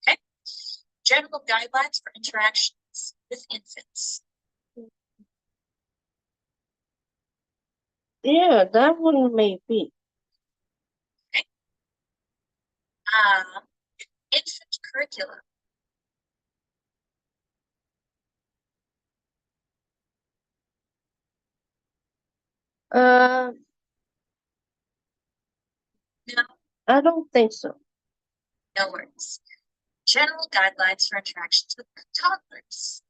[SPEAKER 1] Okay. General guidelines for interactions with infants.
[SPEAKER 2] Yeah, that one may be.
[SPEAKER 1] Okay. Infant curriculum.
[SPEAKER 2] Uh,
[SPEAKER 1] No,
[SPEAKER 2] I don't think so.
[SPEAKER 1] no worries. General guidelines for interactions with toddlers.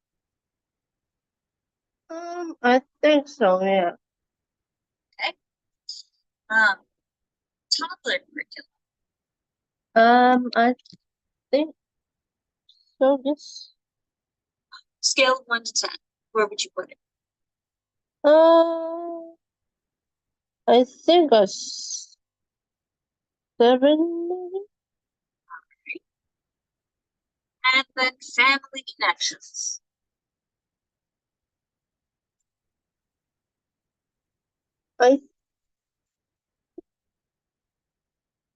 [SPEAKER 2] I think so, yeah.
[SPEAKER 1] Okay. Toddler curriculum.
[SPEAKER 2] I think so, yes.
[SPEAKER 1] Scale of 1 to 10. Where would you put it?
[SPEAKER 2] I think a 7, maybe?
[SPEAKER 1] And then family connections.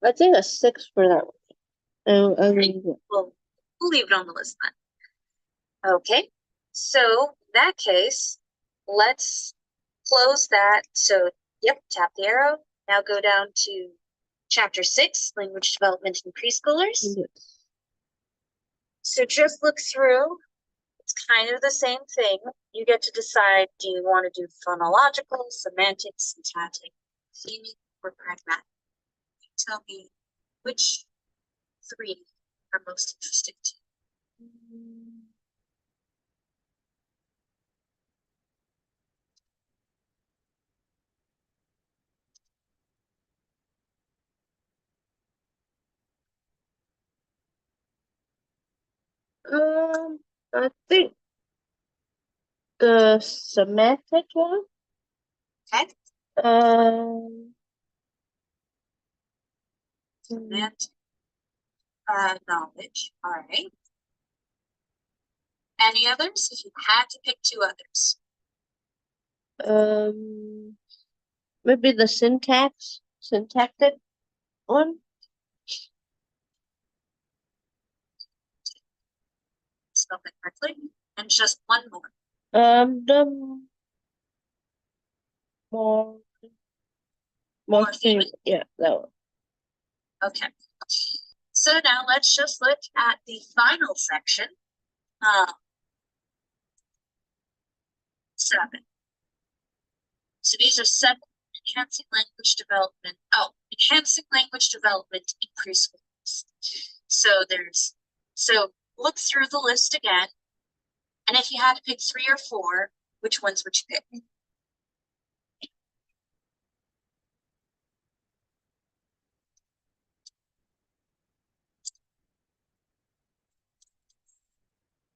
[SPEAKER 2] I think a 6 for that one. I
[SPEAKER 1] Okay.
[SPEAKER 2] mean,
[SPEAKER 1] We'll leave it on the list then. Okay. So in that case, let's close that. So yep, tap the arrow. Now go down to chapter 6, language development in preschoolers.
[SPEAKER 2] yes.
[SPEAKER 1] So just look through. It's kind of the same thing. You get to decide, do you want to do phonological, semantic, syntactic, theming, or pragmatic? You tell me which 3 are most interesting to you.
[SPEAKER 2] I think the semantic one.
[SPEAKER 1] Okay. Semantic knowledge. All right. Any others? If you had to pick 2 others.
[SPEAKER 2] Maybe the syntactic one.
[SPEAKER 1] Spell that correctly. And just one more.
[SPEAKER 2] The more
[SPEAKER 1] Morpheme.
[SPEAKER 2] yeah, that one.
[SPEAKER 1] Okay. So now let's just look at the final section. 7. So these are 7 enhancing language development. Oh, enhancing language development in preschools. So look through the list again. And if you had to pick 3 or 4, which ones would you pick?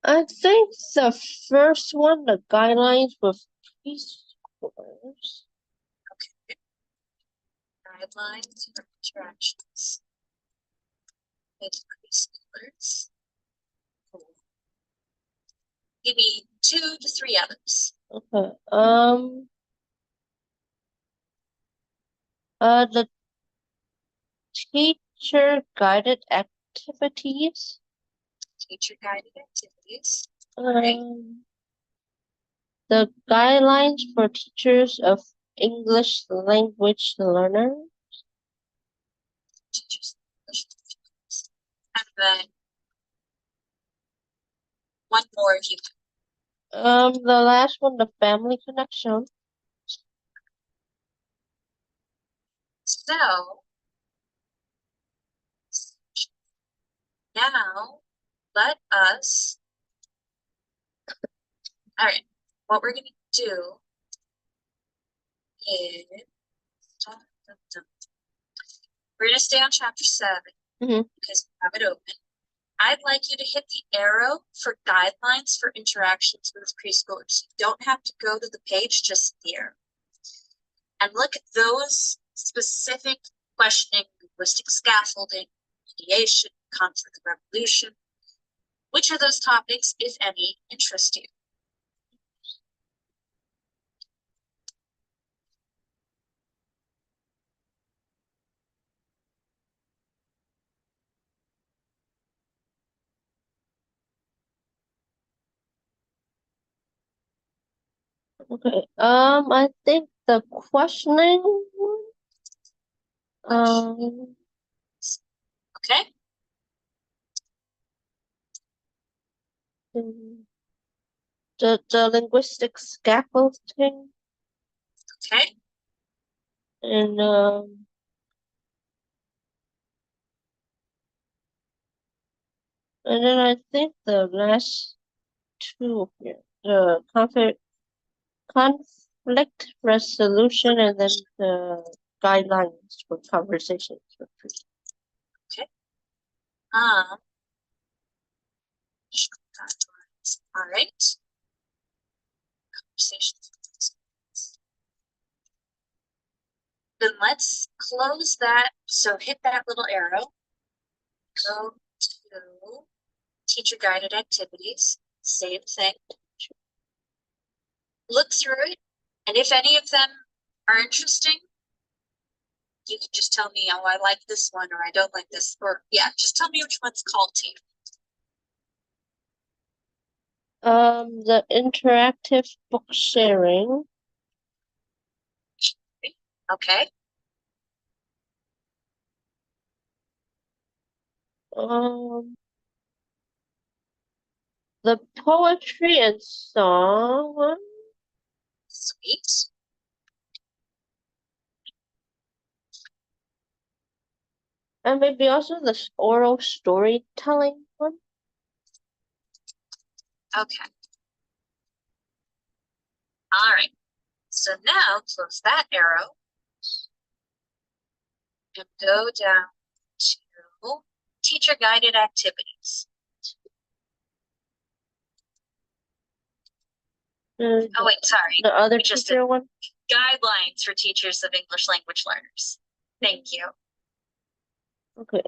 [SPEAKER 2] I think the first one, the guidelines for preschoolers.
[SPEAKER 1] Okay. Guidelines for interactions with preschoolers. Cool. Give me 2 to 3 others.
[SPEAKER 2] Okay. The teacher guided activities.
[SPEAKER 1] Teacher guided activities. Right.
[SPEAKER 2] The guidelines for teachers of English language learners.
[SPEAKER 1] Teachers. And then one more if you
[SPEAKER 2] The last one, the family connection.
[SPEAKER 1] So now let us, all right, what we're going to do is, we're going to stay on chapter 7 because we have it open. I'd like you to hit the arrow for guidelines for interactions with preschoolers. You don't have to go to the page, just the arrow. And look at those specific questioning, linguistic scaffolding, mediation, conflict resolution. Which of those topics, if any, interest you?
[SPEAKER 2] Okay. I think the questioning.
[SPEAKER 1] Okay.
[SPEAKER 2] The linguistic scaffolding.
[SPEAKER 1] Okay.
[SPEAKER 2] And then I think the last two here, the conflict resolution, and then the guidelines for conversations with people.
[SPEAKER 1] Okay. Guidelines. All right. Conversations. Then let's close that. So hit that little arrow. Go to teacher guided activities. Same thing. Look through it, and if any of them are interesting, you can just tell me, oh, I like this one, or I don't like this, or yeah, just tell me which one's called to you.
[SPEAKER 2] The interactive book sharing.
[SPEAKER 1] Okay.
[SPEAKER 2] The poetry and song one.
[SPEAKER 1] Sweet.
[SPEAKER 2] And maybe also the oral storytelling one.
[SPEAKER 1] Okay. All right. So now close that arrow and go down to teacher guided activities. Oh wait, sorry.
[SPEAKER 2] The other teacher one.
[SPEAKER 1] Guidelines for teachers of English language learners. Thank you.
[SPEAKER 2] Okay.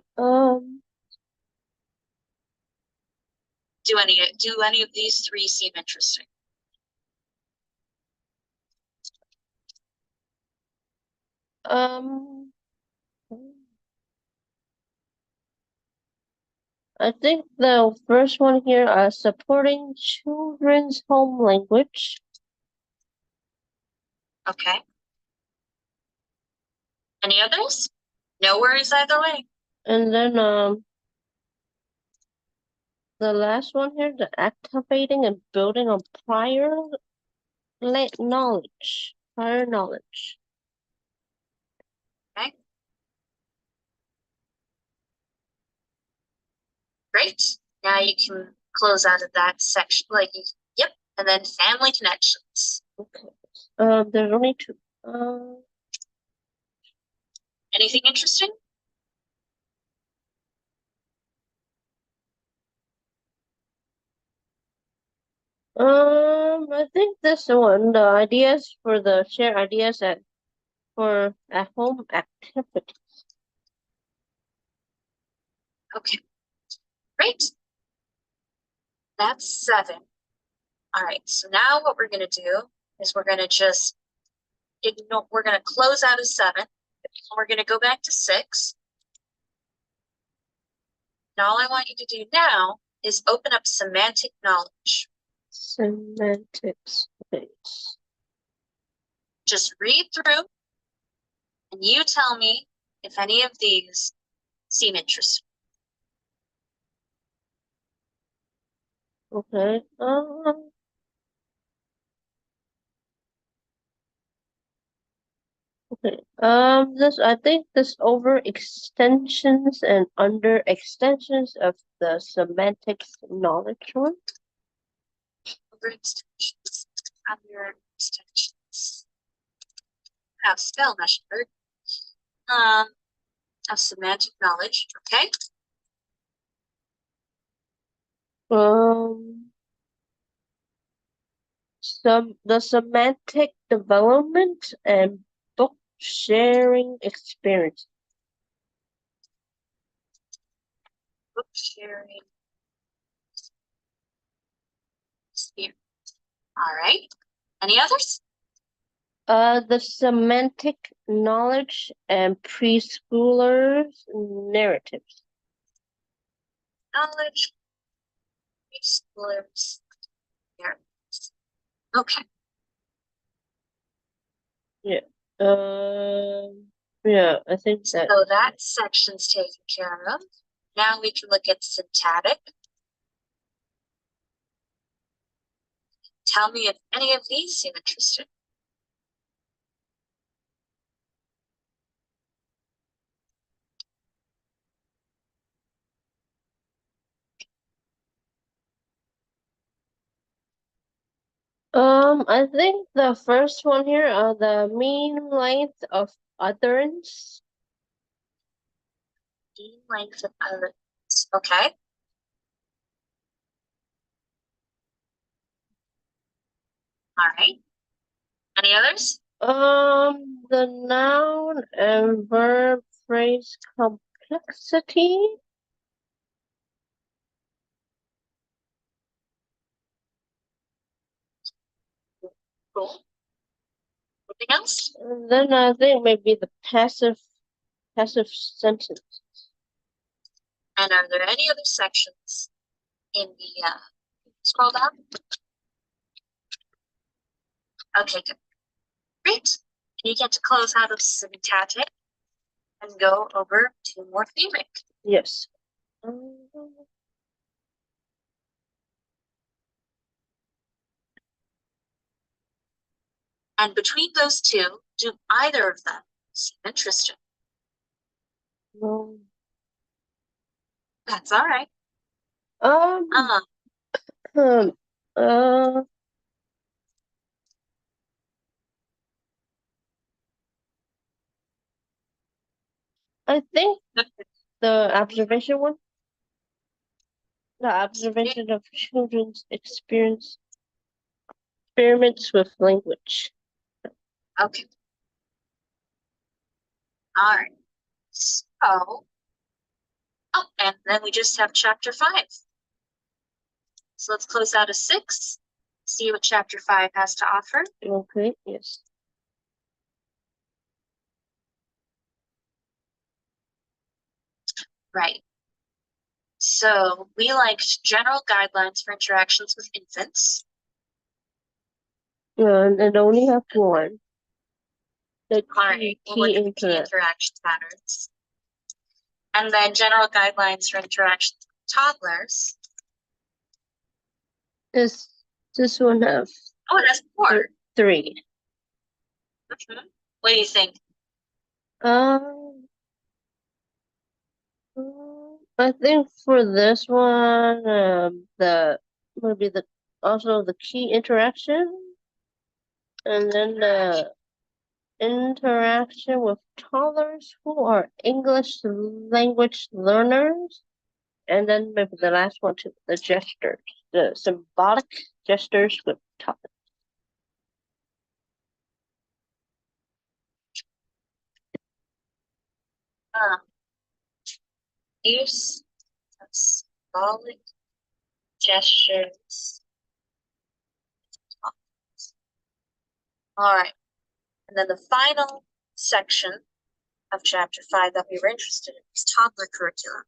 [SPEAKER 1] Do any of these 3 seem interesting?
[SPEAKER 2] I think the first one here, supporting children's home language.
[SPEAKER 1] Okay. Any others? No worries either way.
[SPEAKER 2] And then the last one here, the activating and building on prior knowledge.
[SPEAKER 1] Okay. Great. Now you can close out of that section. Yep. And then family connections.
[SPEAKER 2] Okay. There's only 2.
[SPEAKER 1] Anything interesting?
[SPEAKER 2] I think this one, the ideas for the share ideas for at home activities.
[SPEAKER 1] Okay, great. That's 7. All right, so now what we're going to do is we're going to just ignore, we're going to close out of 7. And we're going to go back to 6. And all I want you to do now is open up semantic knowledge.
[SPEAKER 2] Semantics space.
[SPEAKER 1] Just read through and you tell me if any of these seem interesting.
[SPEAKER 2] Okay. Okay. I think this over extensions and under extensions of the semantics knowledge one.
[SPEAKER 1] Over extensions, under extensions. Have spell measure. Of semantic knowledge. Okay.
[SPEAKER 2] The semantic development and book sharing experience.
[SPEAKER 1] Book sharing experience. All right. Any others?
[SPEAKER 2] The semantic knowledge and preschoolers narratives.
[SPEAKER 1] Knowledge, preschoolers, narratives. Okay.
[SPEAKER 2] Yeah. Yeah, I think that.
[SPEAKER 1] So that section's taken care of. Now we can look at syntactic. Tell me if any of these seem interesting.
[SPEAKER 2] I think the first one here, the mean length of utterance.
[SPEAKER 1] Mean length of utterance. Okay. All right. Any others?
[SPEAKER 2] The noun and verb phrase complexity.
[SPEAKER 1] Cool. Anything else?
[SPEAKER 2] And then I think maybe the passive sentence.
[SPEAKER 1] And are there any other sections in the scroll down? Okay, good. Great. And you get to close out of syntactic and go over to morphemic.
[SPEAKER 2] Yes.
[SPEAKER 1] And between those two, do either of them seem interesting?
[SPEAKER 2] No.
[SPEAKER 1] That's all right.
[SPEAKER 2] Um, um, uh, I think the observation one, the observation of children's experiments with language.
[SPEAKER 1] Okay. All right. So, oh, and then we just have chapter 5. So let's close out of 6, see what chapter 5 has to offer.
[SPEAKER 2] Okay, yes.
[SPEAKER 1] Right. So we liked general guidelines for interactions with infants.
[SPEAKER 2] And only have one. The
[SPEAKER 1] Key interaction patterns. And then general guidelines for interactions with toddlers.
[SPEAKER 2] This one have.
[SPEAKER 1] Oh, it has 4.
[SPEAKER 2] 3.
[SPEAKER 1] What do you think?
[SPEAKER 2] I think for this one, maybe also the key interaction, and then the interaction with toddlers who are English language learners, and then maybe the last one too, the gestures, the symbolic gestures with topics.
[SPEAKER 1] Use of symbolic gestures. All right. And then the final section of chapter 5 that we were interested in is toddler curriculum.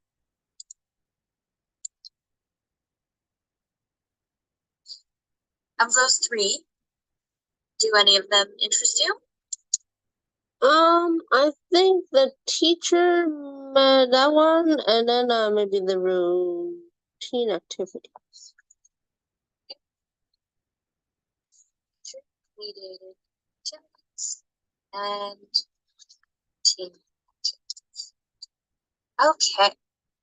[SPEAKER 1] Of those three, do any of them interest you?
[SPEAKER 2] I think the teacher, that one, and then maybe the routine activities.
[SPEAKER 1] Completed activities and team activities. Okay.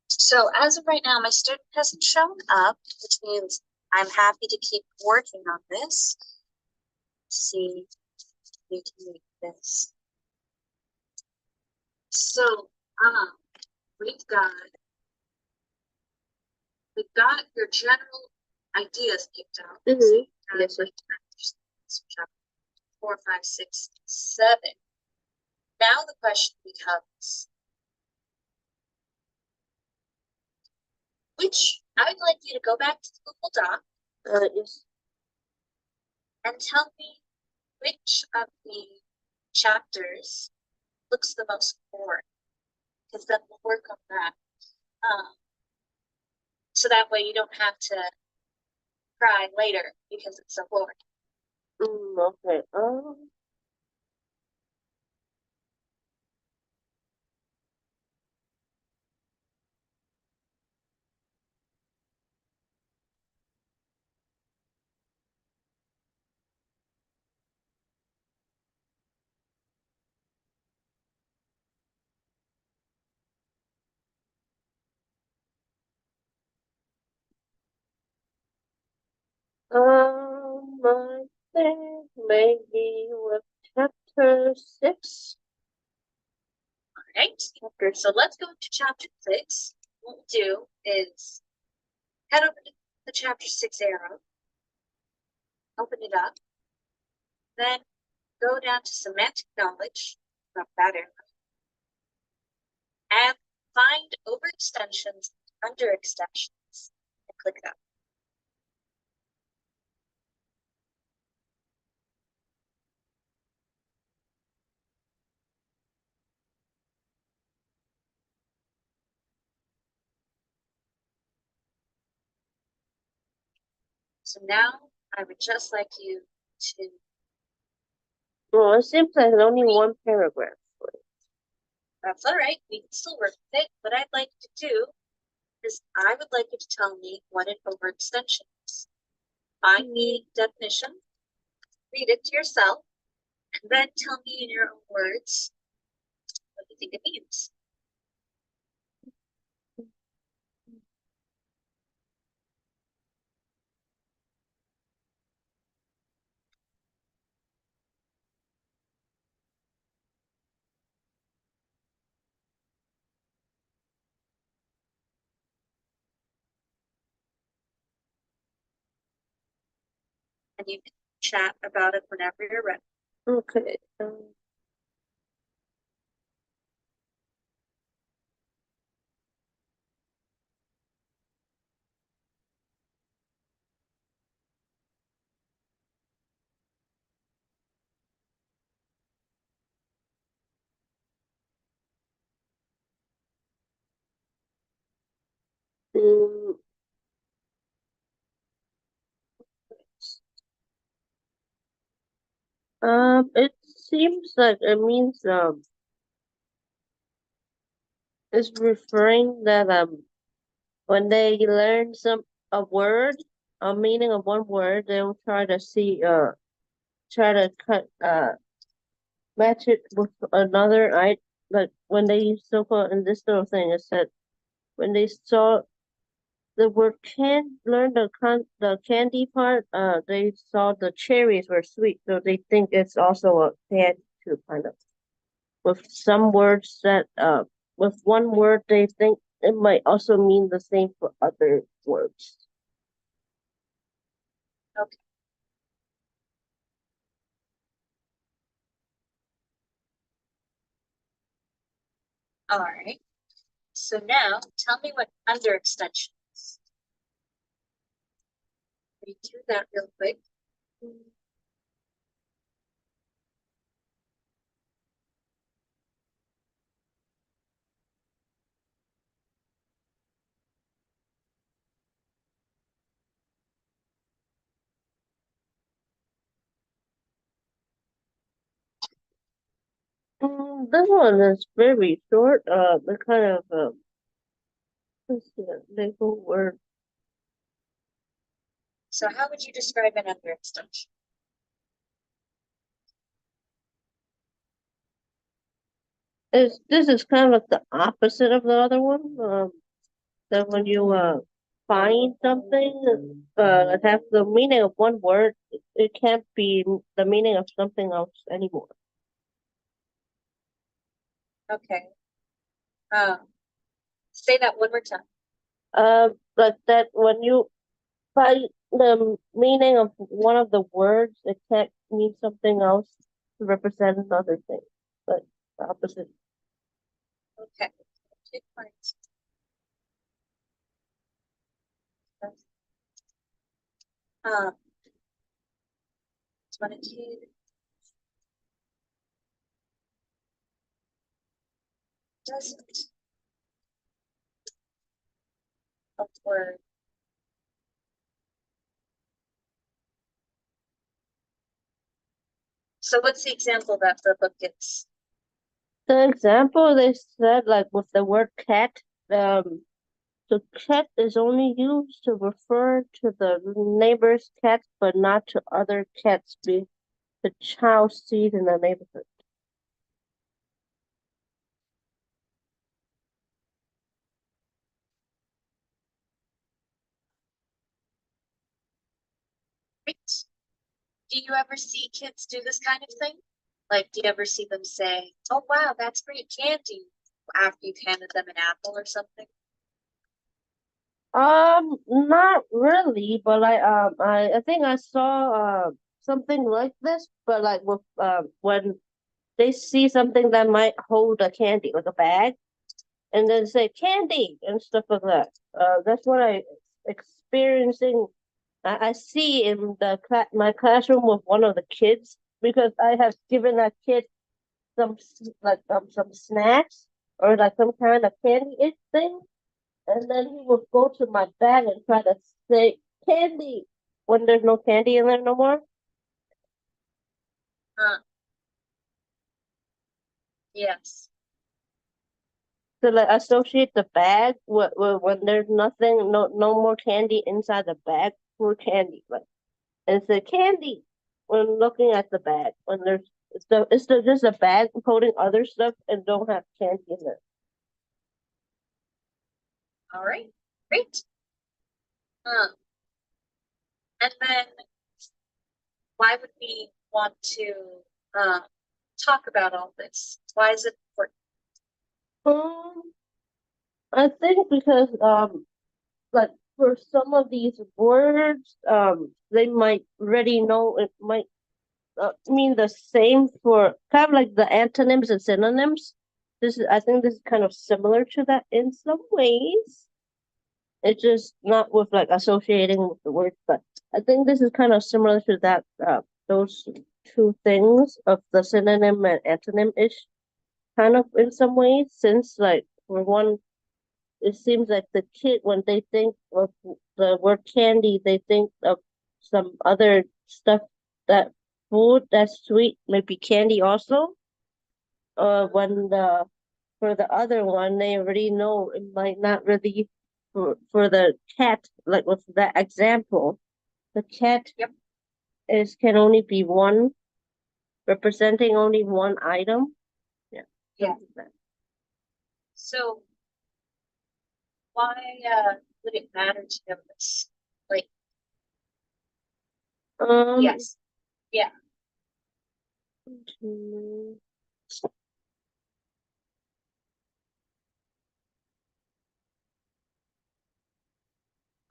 [SPEAKER 1] So as of right now, my student hasn't shown up, which means I'm happy to keep working on this. See if we can make this. So we've got your general ideas picked out.
[SPEAKER 2] Mm-hmm. Yes, sir.
[SPEAKER 1] 4, 5, 6, 7. Now the question becomes, which I would like you to go back to the Google Doc.
[SPEAKER 2] Yes.
[SPEAKER 1] And tell me which of the chapters looks the most boring, because then we'll work on that. So that way you don't have to cry later because it's so boring.
[SPEAKER 2] Okay. I think maybe with chapter 6.
[SPEAKER 1] All right. So let's go to chapter 6. What we'll do is head over to the chapter 6 arrow, open it up, then go down to semantic knowledge, not that arrow, and find over extensions, under extensions, and click that. So now I would just like you to.
[SPEAKER 2] Well, it seems like only one paragraph.
[SPEAKER 1] That's all right. We can still work with it. What I'd like to do is I would like you to tell me what an overextension is. Find the definition, read it to yourself, and then tell me in your own words what you think it means. And you can chat about it whenever you're ready.
[SPEAKER 2] Okay. Mm, it seems like it means it's referring that when they learn a word, a meaning of one word, they'll try to try to match it with another. Like when they so-called in this little thing, it said when they saw the word learn the candy part, they saw the cherries were sweet, so they think it's also a candy too, kind of. With some words that with one word they think it might also mean the same for other words.
[SPEAKER 1] Okay. All right. So now tell me what under extension is. Let me do that real quick.
[SPEAKER 2] This one is very short. The kind of let's see, legal word.
[SPEAKER 1] So how would you describe an under extension?
[SPEAKER 2] This is kind of like the opposite of the other one. That when you find something that has the meaning of one word, it can't be the meaning of something else anymore.
[SPEAKER 1] Okay. Say that one more time.
[SPEAKER 2] Like that when you find the meaning of one of the words, it can't mean something else to represent another thing. But the opposite.
[SPEAKER 1] Okay. 2 points. Um, 22 doesn't word. So what's the example that the book gives?
[SPEAKER 2] The example they said like with the word cat, the cat is only used to refer to the neighbor's cat, but not to other cats the child sees in the neighborhood.
[SPEAKER 1] Right. Do you ever see kids do this kind of thing? Like, do you ever see them say, "Oh wow, that's great candy," after you've handed them an apple or something?
[SPEAKER 2] Not really, but I think I saw something like this, but like with when they see something that might hold a candy, like a bag, and then say candy and stuff like that. That's what I experiencing. I see in my classroom with one of the kids because I have given that kid some snacks or like some kind of candy-ish thing, and then he would go to my bag and try to say candy when there's no candy in there no more.
[SPEAKER 1] Uh, yes.
[SPEAKER 2] To like associate the bag when there's nothing, no more candy inside the bag for candy, like and say candy when looking at the bag when there's just a bag holding other stuff and don't have candy in it.
[SPEAKER 1] All right. Great. Um, and then why would we want to uh, talk about all this? Why is it important?
[SPEAKER 2] Um, I think because like for some of these words they might already know it might mean the same for kind of like the antonyms and synonyms. I think this is kind of similar to that in some ways. It's just not with like associating with the word, but I think this is kind of similar to that those two things of the synonym and antonym ish kind of in some ways, since like for one it seems like the kid when they think of the word candy, they think of some other stuff that food that's sweet, maybe candy also. When the for the other one, they already know it might not really for the cat, like with that example, the cat
[SPEAKER 1] Yep.
[SPEAKER 2] is can only be one, representing only one item. Yeah.
[SPEAKER 1] Yeah. So why would it matter to know this? Like,
[SPEAKER 2] Um,
[SPEAKER 1] yes. Yeah.
[SPEAKER 2] mm,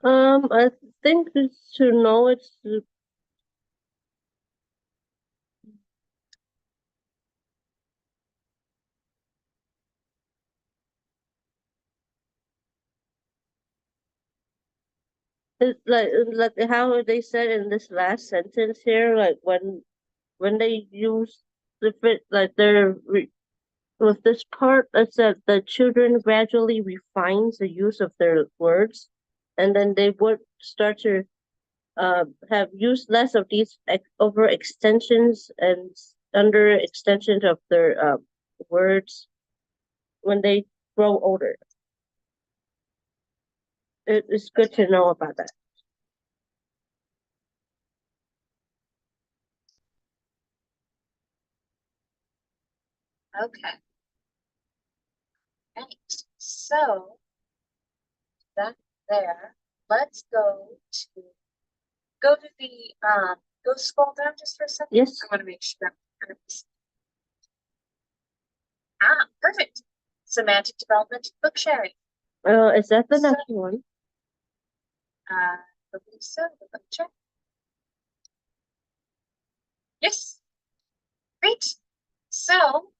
[SPEAKER 2] I think it's to know it's It's like how they said in this last sentence here, like when they use different like with this part, it said the children gradually refines the use of their words, and then they would start to have used less of these over extensions and under extensions of their words when they grow older. It's good to know about that.
[SPEAKER 1] Okay. Right. So that there. Let's go to the go scroll down just for a second.
[SPEAKER 2] Yes.
[SPEAKER 1] I want to make sure that ah, perfect. Semantic development, book sharing.
[SPEAKER 2] Is that the
[SPEAKER 1] So-
[SPEAKER 2] next one?
[SPEAKER 1] I believe so. Let me check. Yes. Great. So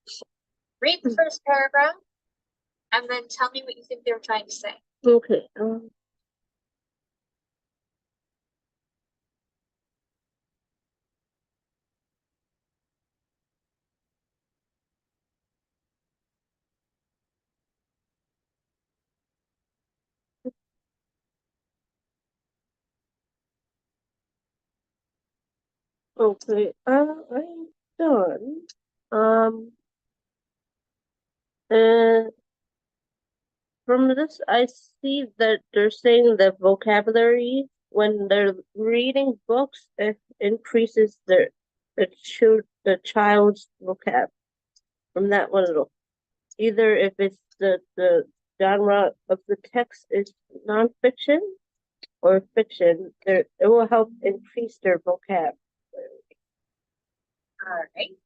[SPEAKER 1] read the first paragraph and then tell me what you think they were trying to say.
[SPEAKER 2] Okay. Okay. I'm done. And from this, I see that they're saying that vocabulary when they're reading books, it increases the child's vocab. From that one, it'll either if it's the genre of the text is nonfiction or fiction, it will help increase their vocab.
[SPEAKER 1] All right.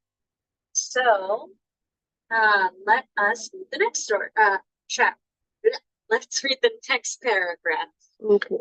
[SPEAKER 1] So let us read the next story. Chat. Let's read the next paragraph.
[SPEAKER 2] Okay.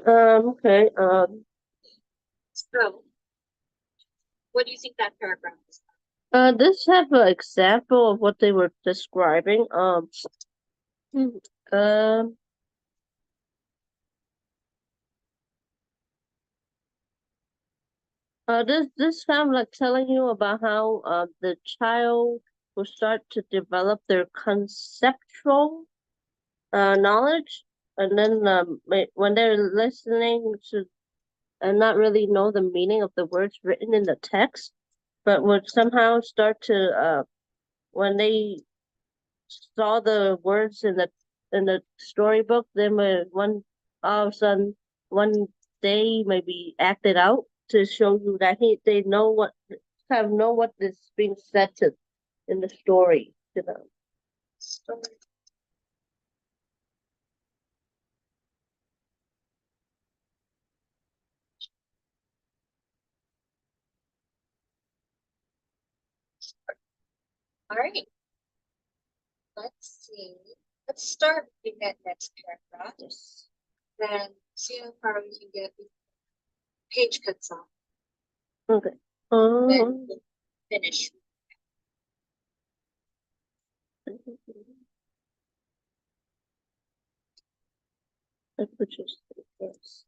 [SPEAKER 2] Okay.
[SPEAKER 1] So, what do you think that paragraph is?
[SPEAKER 2] This have an example of what they were describing. Hmm, um, this kind of like telling you about how the child will start to develop their conceptual knowledge, and then when they're listening to and not really know the meaning of the words written in the text, but would somehow start to when they saw the words in the storybook, then one all of a sudden one day maybe acted out to show you that they know what kind of know what is being said to in the story to them.
[SPEAKER 1] Story. All right. Let's see. Let's start with that next paragraph.
[SPEAKER 2] Yes.
[SPEAKER 1] Then see how far we can get. Page cuts off.
[SPEAKER 2] Okay.
[SPEAKER 1] Then we'll finish.
[SPEAKER 2] Let's put your first.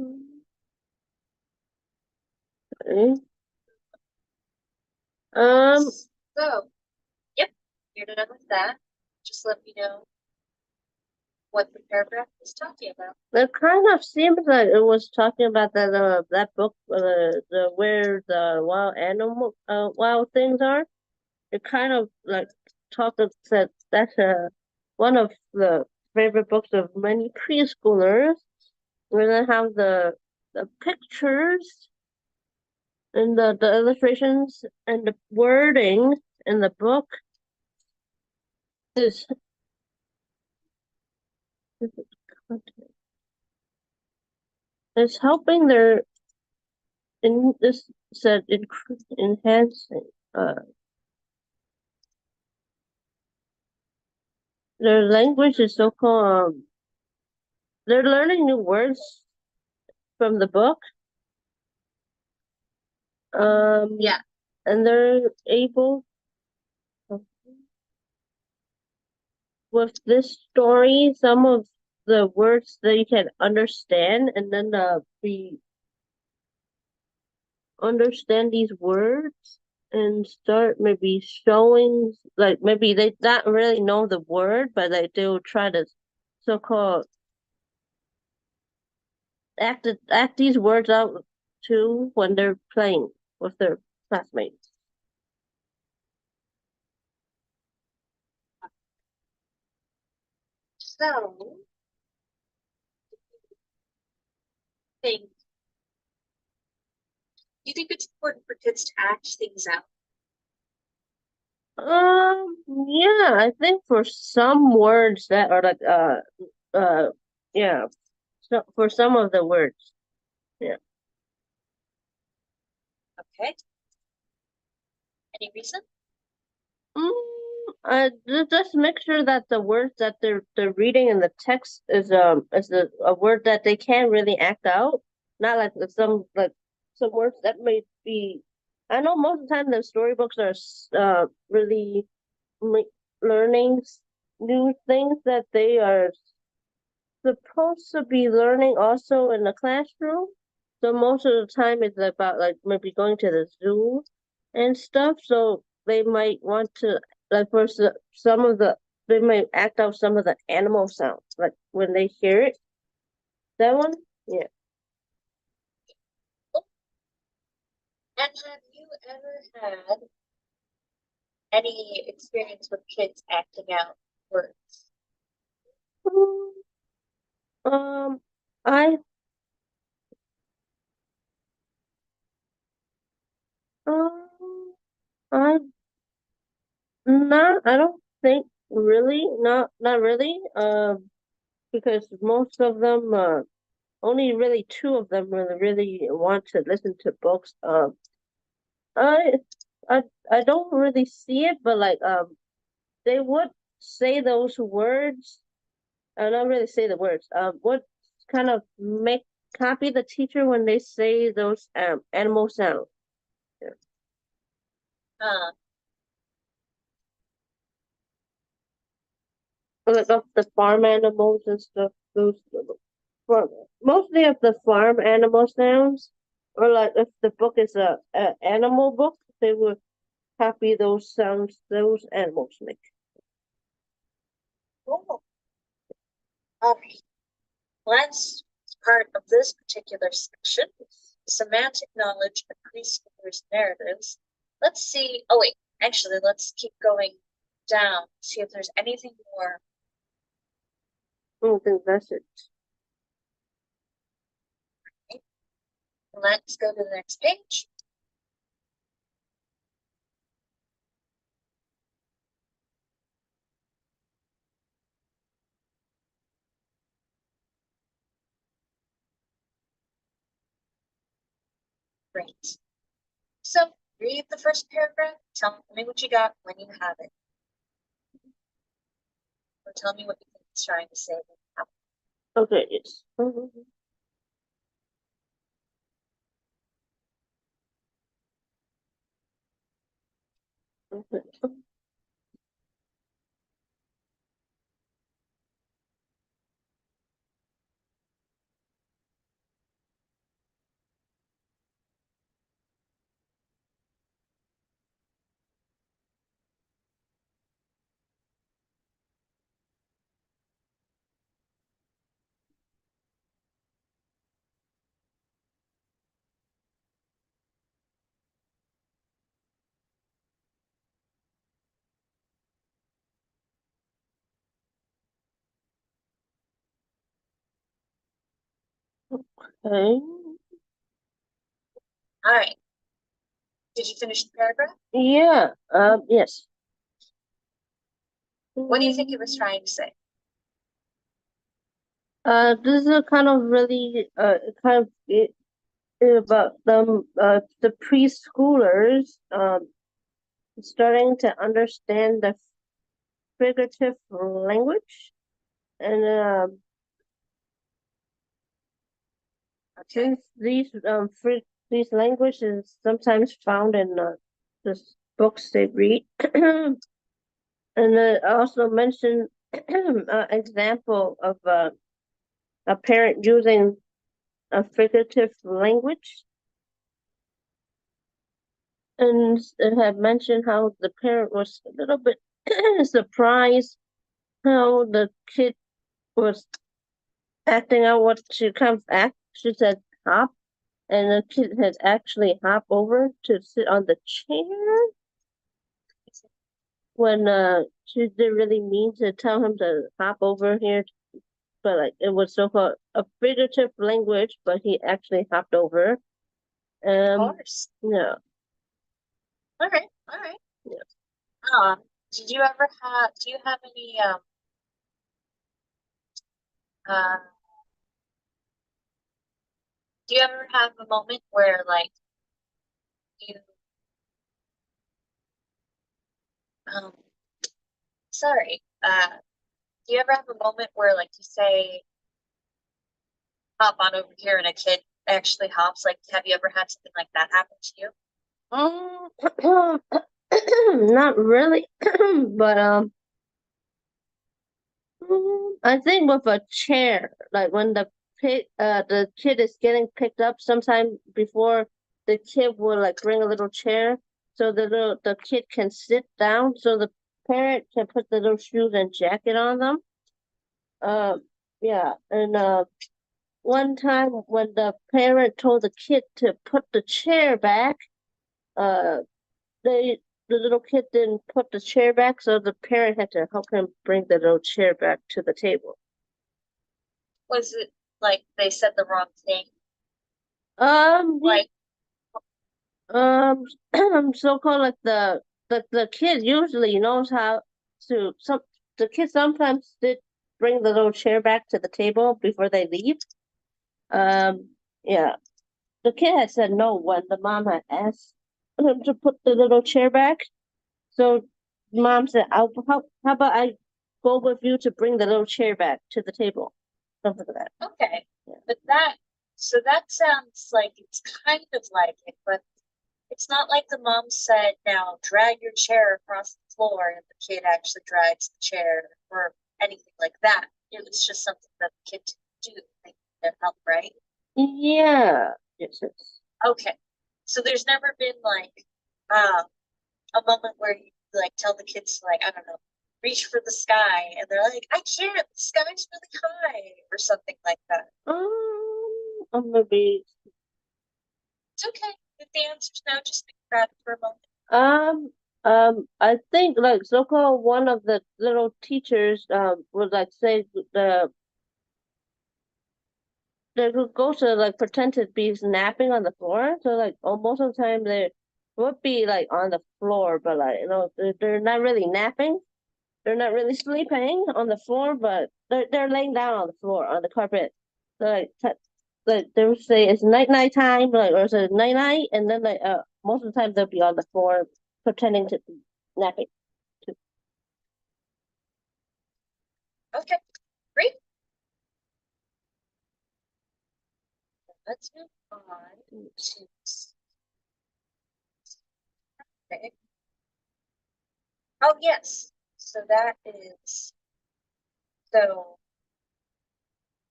[SPEAKER 2] Okay. Um,
[SPEAKER 1] So, yep, you're done with that. Just let me know what the paragraph is talking about.
[SPEAKER 2] it kind of seems like it was talking about that book, the where the wild things are. It kind of like talked that that's one of the favorite books of many preschoolers. Where they have the pictures and the illustrations and the wording in the book is is helping their in this said enhancing their language is so called they're learning new words from the book. Yeah, and they're able with this story some of the words they can understand and then be understand these words and start maybe showing like maybe they not really know the word but like they'll try to so-called act these words out too when they're playing with their classmates.
[SPEAKER 1] So, think, do you think it's important for kids to act things out?
[SPEAKER 2] Yeah, I think for some words that are like yeah, so for some of the words, yeah.
[SPEAKER 1] Okay. Any reason?
[SPEAKER 2] Mm, just make sure that the words that they're reading in the text is a word that they can't really act out. Not like some words that may be. I know most of the time the storybooks are really learning new things that they are supposed to be learning also in the classroom. So most of the time it's about like maybe going to the zoo and stuff. So they might want to like some of the they might act out some of the animal sounds like when they hear it. That one, yeah.
[SPEAKER 1] And have you ever had any experience with kids acting out words?
[SPEAKER 2] Um, I um I not I don't think really not really because most of them only really two of them really want to listen to books. I I I don't really see it, but like they would say those words. Not really say the words. Would kind of make copy the teacher when they say those animal sounds. Yeah.
[SPEAKER 1] Uh,
[SPEAKER 2] Like of the farm animals and stuff. Those farm, mostly of the farm animal sounds, or like if the book is a animal book, they would copy those sounds those animals make.
[SPEAKER 1] cool. All right. Last part of this particular section, semantic knowledge of preschoolers' narratives. Let's see. Oh, wait. Actually, let's keep going down, see if there's anything more.
[SPEAKER 2] I don't think that's it.
[SPEAKER 1] Let's go to the next page. Great. So, read the first paragraph. Tell me what you got when you have it. Or tell me what you think it's trying to say.
[SPEAKER 2] Okay, yes. Mhm. Okay. Okay.
[SPEAKER 1] All right. Did you finish the paragraph?
[SPEAKER 2] Yeah. Yes.
[SPEAKER 1] What do you think he was trying to say?
[SPEAKER 2] This is a kind of really kind of about them the preschoolers starting to understand the figurative language and
[SPEAKER 1] Okay.
[SPEAKER 2] since these languages sometimes found in the books they read and also mention example of a parent using a figurative language and it had mentioned how the parent was a little bit surprised how the kid was acting out what she kind of act. She said hop, and the kid had actually hopped over to sit on the chair when she didn't really mean to tell him to hop over here, but like it was so-called a figurative language, but he actually hopped over.
[SPEAKER 1] Of course.
[SPEAKER 2] Yeah.
[SPEAKER 1] All right. All right.
[SPEAKER 2] Yeah.
[SPEAKER 1] Did you ever have? Do you have any uh? Do you ever have a moment where like you um? Sorry. Do you ever have a moment where like you say hop on over here and a kid actually hops? Like, have you ever had something like that happen to you?
[SPEAKER 2] Not really, but I think with a chair, like when the kid is getting picked up, sometime before the kid will like bring a little chair so the kid can sit down, so the parent can put the little shoes and jacket on them. Yeah, and one time when the parent told the kid to put the chair back, uh, the little kid didn't put the chair back, so the parent had to help him bring the little chair back to the table.
[SPEAKER 1] Was it like they said the wrong thing?
[SPEAKER 2] Yeah,
[SPEAKER 1] Like,
[SPEAKER 2] um, so-called like the kid usually knows how to the kid sometimes did bring the little chair back to the table before they leave. Um, yeah, the kid had said no when the mom had asked him to put the little chair back. So mom said, how about I go with you to bring the little chair back to the table? Something like that.
[SPEAKER 1] okay,
[SPEAKER 2] Yeah.
[SPEAKER 1] but that sounds like it's kind of like it, but it's not like the mom said, now drag your chair across the floor and the kid actually drags the chair or anything like that. It was just something that the kid didn't do. They need their help, right?
[SPEAKER 2] Yeah. Yes, yes.
[SPEAKER 1] Okay. So there's never been like um a moment where you like tell the kids to, like, I don't know, reach for the sky and they're like, I can't, the sky's really high or something like that.
[SPEAKER 2] Maybe
[SPEAKER 1] It's okay. If the answer's no, just think about it for a moment.
[SPEAKER 2] um I think like so-called one of the little teachers would like say they would go to like pretend to be napping on the floor. So like most of the time they would be like on the floor, but like they're not really napping. They're not really sleeping on the floor, but they're laying down on the floor on the carpet. So like they would say it's night time, like or it's a night, and then like most of the time they'll be on the floor pretending to be napping too.
[SPEAKER 1] Okay, great. Let's move on to okay. Oh yes. So that is so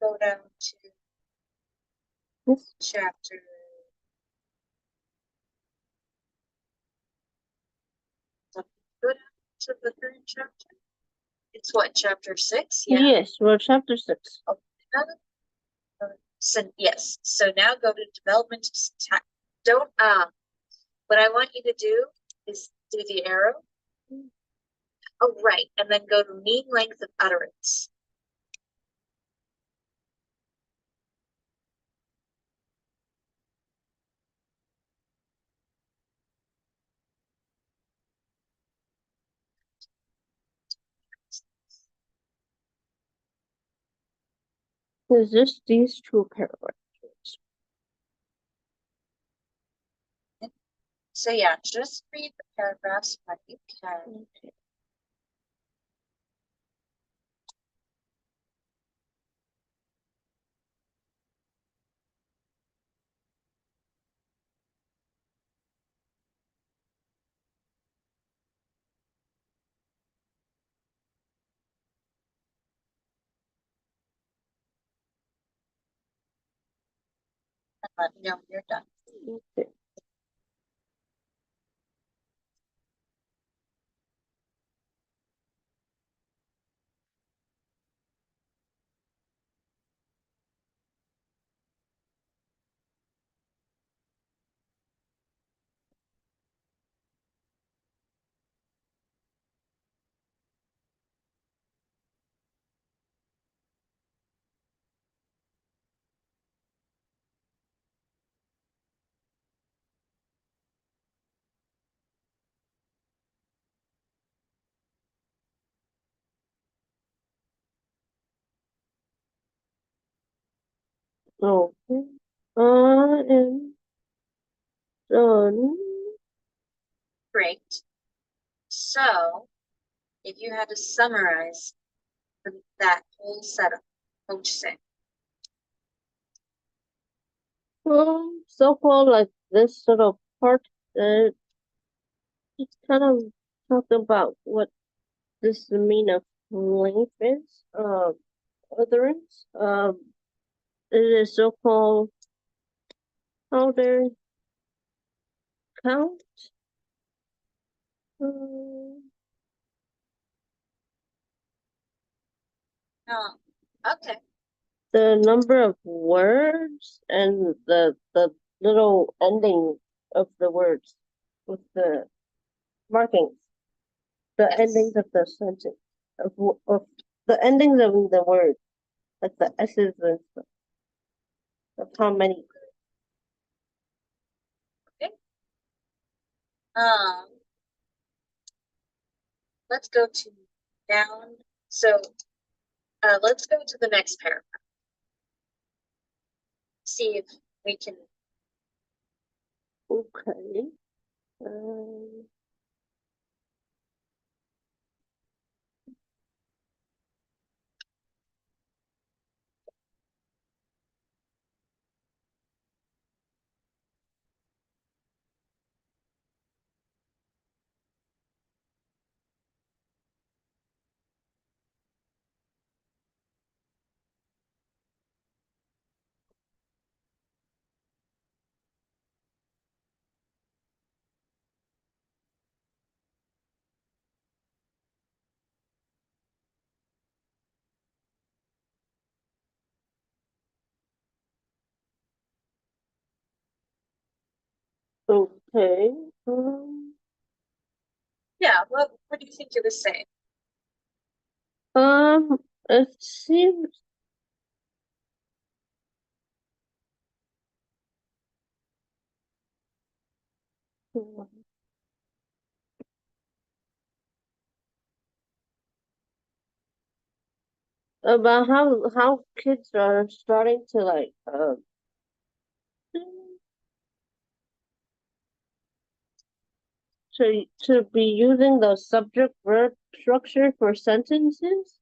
[SPEAKER 1] go down to
[SPEAKER 2] Yes.
[SPEAKER 1] chapter go down to the third chapter. It's what, chapter 6? Yeah.
[SPEAKER 2] Yes, we're chapter 6.
[SPEAKER 1] Oh, so yes. So now go to development of syntax. Don't what I want you to do is do the arrow. Oh right. And then go to mean length of utterance.
[SPEAKER 2] Is this these two paragraphs?
[SPEAKER 1] So yeah, just read the paragraphs when you can.
[SPEAKER 2] Okay.
[SPEAKER 1] And let me know when you're done.
[SPEAKER 2] Okay. Okay. And done.
[SPEAKER 1] Great. So if you had to summarize that whole setup, what would you say?
[SPEAKER 2] So far, like this sort of part, it's kind of talk about what this mean of length is, utterance. It is so-called powder count.
[SPEAKER 1] Oh, okay.
[SPEAKER 2] The number of words and the little ending of the words with the markings, the
[SPEAKER 1] Yes.
[SPEAKER 2] endings of the sentence of the endings of the word, like the s's and stuff, of how many.
[SPEAKER 1] Okay. Um, let's go to noun. So let's go to the next paragraph. See if we can.
[SPEAKER 2] Okay. Um, okay.
[SPEAKER 1] Yeah. What do you think you were saying?
[SPEAKER 2] Um, it seems about how kids are starting to like to be using the subject verb structure for sentences.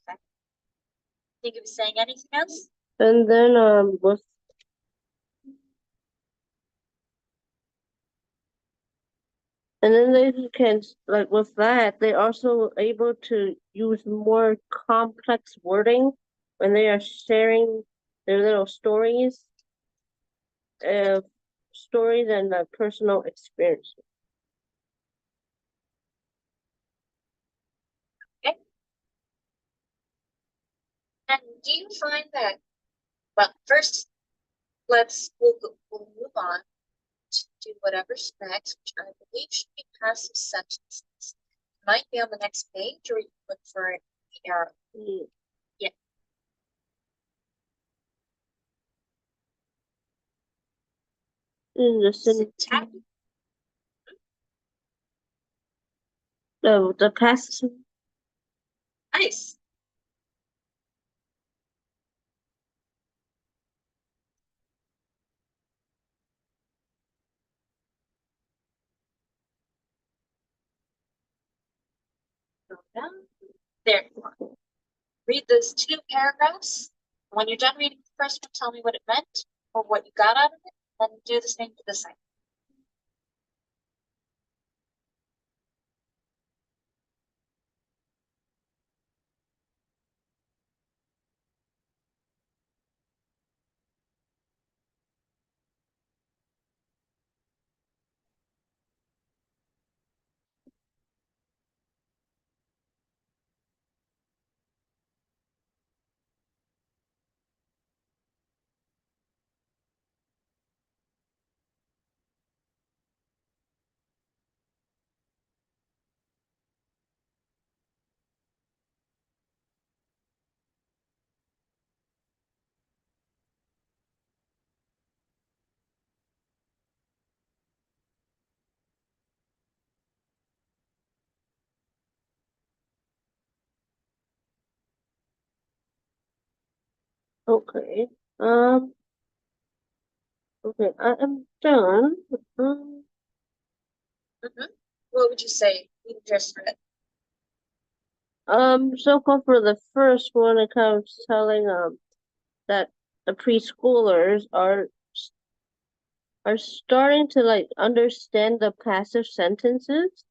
[SPEAKER 1] Okay. Think you were saying anything else?
[SPEAKER 2] And then with and then they can like with that they also able to use more complex wording when they are sharing their little uh stories and personal experience.
[SPEAKER 1] Okay. And do you find that? Well, first, we'll move on to do whatever's next, which I believe should be passive sentences. It might be on the next page, or you can look for it in the arrow. Yeah.
[SPEAKER 2] In the
[SPEAKER 1] Syntactic.
[SPEAKER 2] the past.
[SPEAKER 1] Nice. down. There you are. Read those two paragraphs. When you're done reading the first one, tell me what it meant or what you got out of it, and do the same for the second.
[SPEAKER 2] Okay. Okay, I am done. Um,
[SPEAKER 1] What would you say you just read?
[SPEAKER 2] so far for the first one, it kind of telling that the preschoolers are starting to like understand the passive sentences,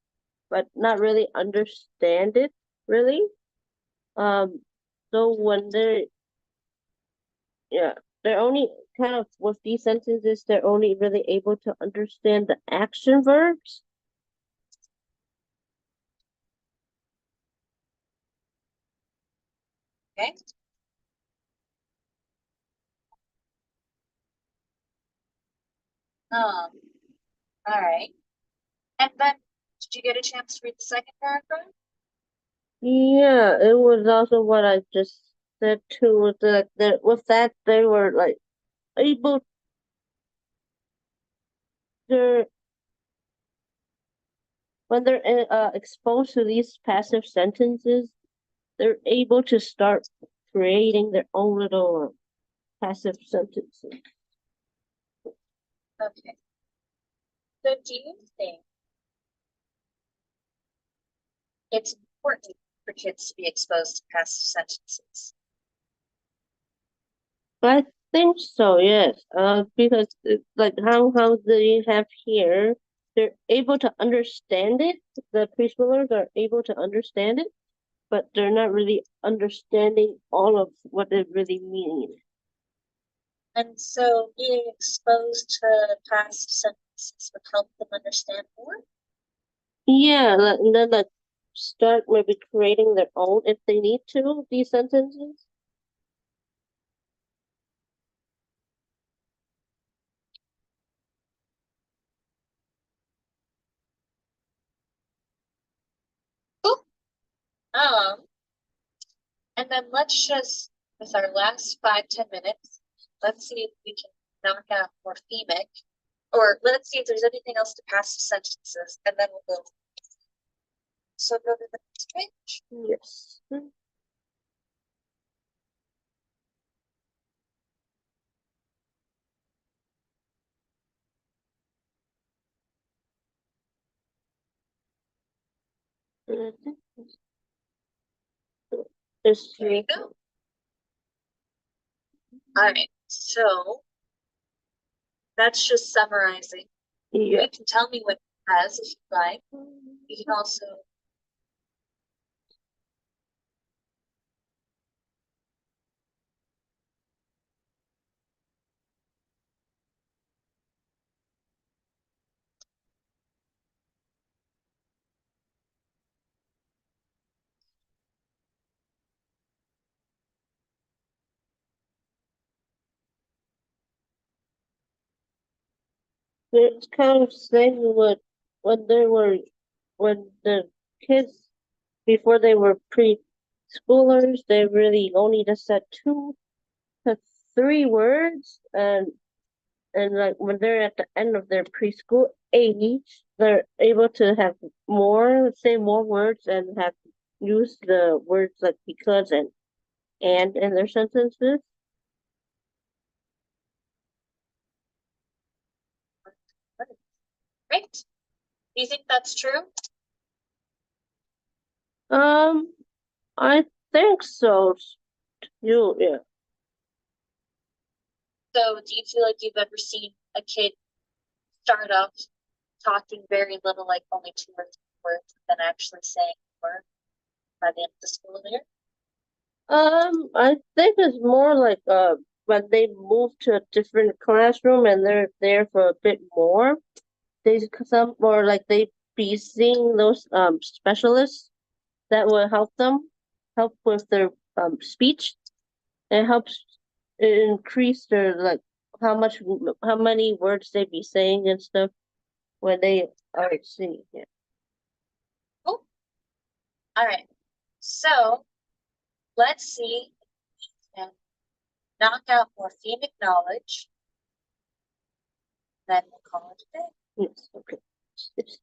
[SPEAKER 2] but not really understand it really. Um, so when yeah, they're only kind of with these sentences, they're only really able to understand the action verbs.
[SPEAKER 1] Okay. All right. And then, did you get a chance to read the second paragraph?
[SPEAKER 2] Yeah, it was also what I just said too. With that they were like able to when they're exposed to these passive sentences, they're able to start creating their own little passive sentences.
[SPEAKER 1] Okay. So, do you think it's important for kids to be exposed to passive sentences?
[SPEAKER 2] I think so, yes. Because like how they have here, they're able to understand it. The preschoolers are able to understand it, but they're not really understanding all of what it really means.
[SPEAKER 1] And so, being exposed to passive sentences would help them understand more?
[SPEAKER 2] Yeah, and then like start maybe creating their own if they need to, these sentences.
[SPEAKER 1] Cool. Um, and then let's just, with our last 5-10 minutes, let's see if we can knock out morphemic, or let's see if there's anything else to passive sentences, and then we'll go. So go to the next page.
[SPEAKER 2] Yes. There's
[SPEAKER 1] There you go. All right, so that's just summarizing.
[SPEAKER 2] yeah.
[SPEAKER 1] You can tell me what it has if you like. You can also,
[SPEAKER 2] It's kind of saying what when they were when the kids before they were preschoolers, they really only just said 2 to 3 words, and like when they're at the end of their preschool age, they're able to have say more words and have use the words like because and in their sentences.
[SPEAKER 1] right? Do you think that's true?
[SPEAKER 2] I think so. Yeah.
[SPEAKER 1] So do you feel like you've ever seen a kid start off talking very little, like only two or three words, and then actually saying more by the end of the school year?
[SPEAKER 2] I think it's more like when they move to a different classroom and they're there for a bit more, they some more like they be seeing those specialists that will help with their speech. It helps increase their like how many words they be saying and stuff when they are seeing it.
[SPEAKER 1] Oh, all right. So let's see and knock out morphemic knowledge, then we'll call it a day.
[SPEAKER 2] Yes, okay. Yes.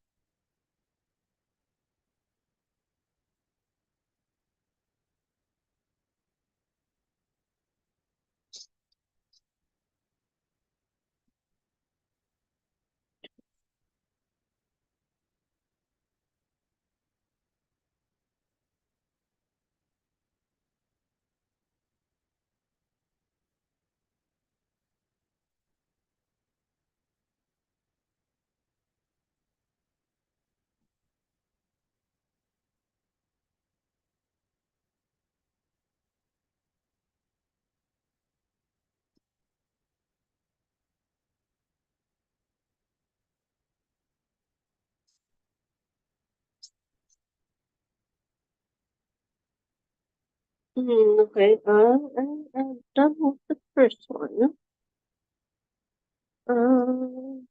[SPEAKER 2] Okay. I'm done with the first one. Um,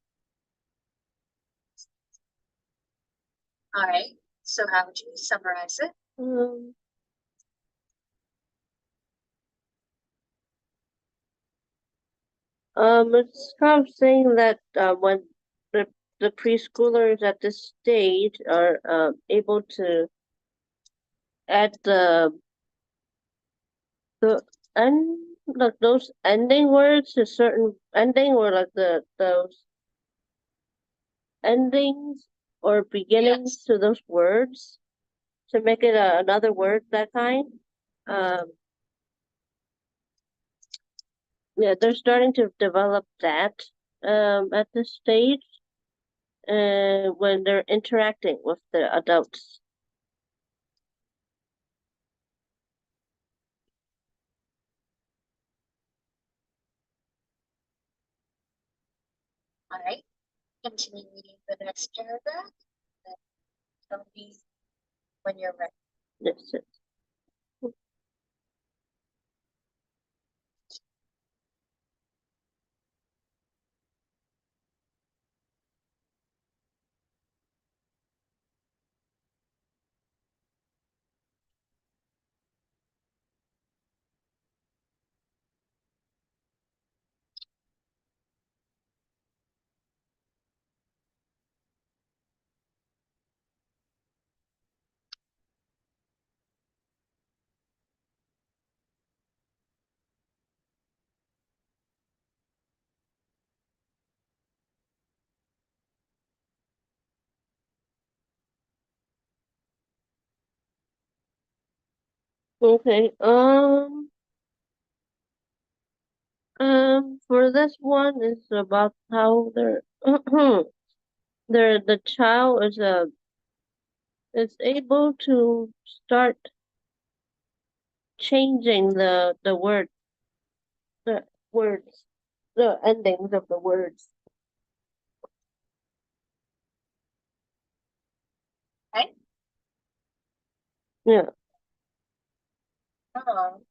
[SPEAKER 1] All right. So how would you summarize it?
[SPEAKER 2] um, it's kind of saying that when the the preschoolers at this stage are able to add the end like those ending words to certain ending or like those endings or beginnings
[SPEAKER 1] Yes.
[SPEAKER 2] to those words to make it another word that kind. Um, yeah, they're starting to develop that at this stage when they're interacting with the adults.
[SPEAKER 1] All right. Continue reading the next paragraph. And tell me when you're ready.
[SPEAKER 2] Yes. Okay. For this one is about how the child is able to start changing the words, the endings of the words.
[SPEAKER 1] Okay.
[SPEAKER 2] Yeah.
[SPEAKER 1] Um,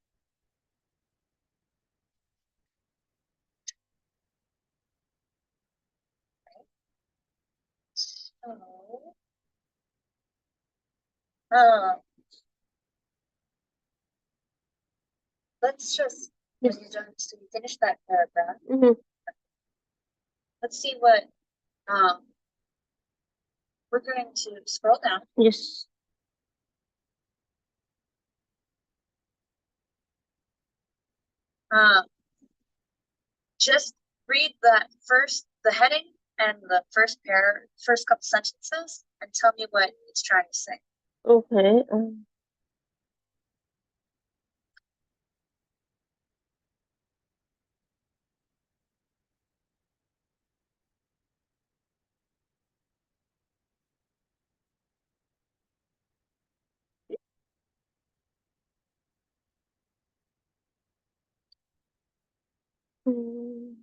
[SPEAKER 1] so, uh, let's just, when
[SPEAKER 2] Yes.
[SPEAKER 1] you're done, so you finish that paragraph.
[SPEAKER 2] Mm-hmm.
[SPEAKER 1] Let's see what, um, we're going to scroll down.
[SPEAKER 2] Yes.
[SPEAKER 1] Um, just read the heading and the first couple sentences and tell me what it's trying to say.
[SPEAKER 2] Okay. Mm,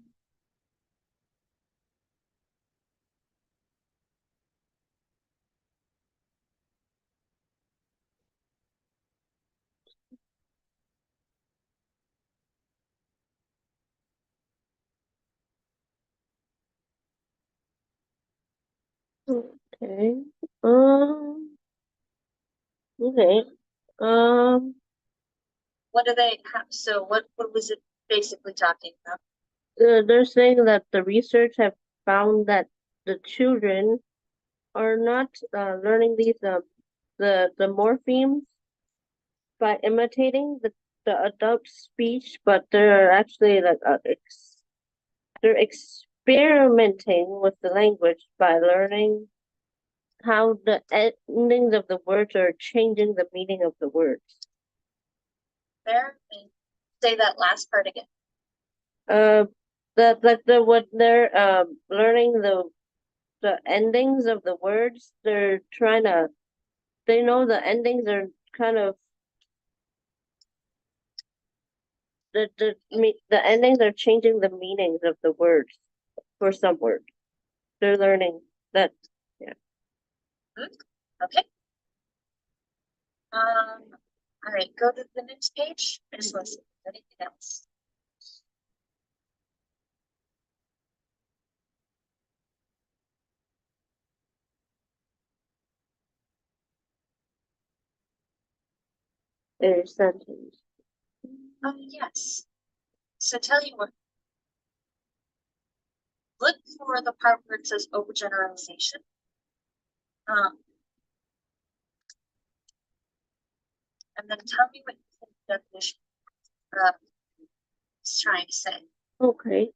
[SPEAKER 2] okay. Um. Okay. Um.
[SPEAKER 1] What do they have? So what was it basically talking about?
[SPEAKER 2] They're saying that the research have found that the children are not learning these the morphemes by imitating the adult speech, but they're actually like they're experimenting with the language by learning how the endings of the words are changing the meaning of the words.
[SPEAKER 1] There, and say that last part again.
[SPEAKER 2] Uh, that like the what they're learning the endings of the words. They're trying to. They know the endings are kind of the endings are changing the meanings of the words for some words. They're learning that. Yeah.
[SPEAKER 1] Hmm? Okay. All right, go to the next page. I just want to see if there's anything else.
[SPEAKER 2] Their sentence.
[SPEAKER 1] Oh, yes. So tell you what, look for the part where it says overgeneralization. Um, and then tell me what you think the definition is trying to say.
[SPEAKER 2] Okay.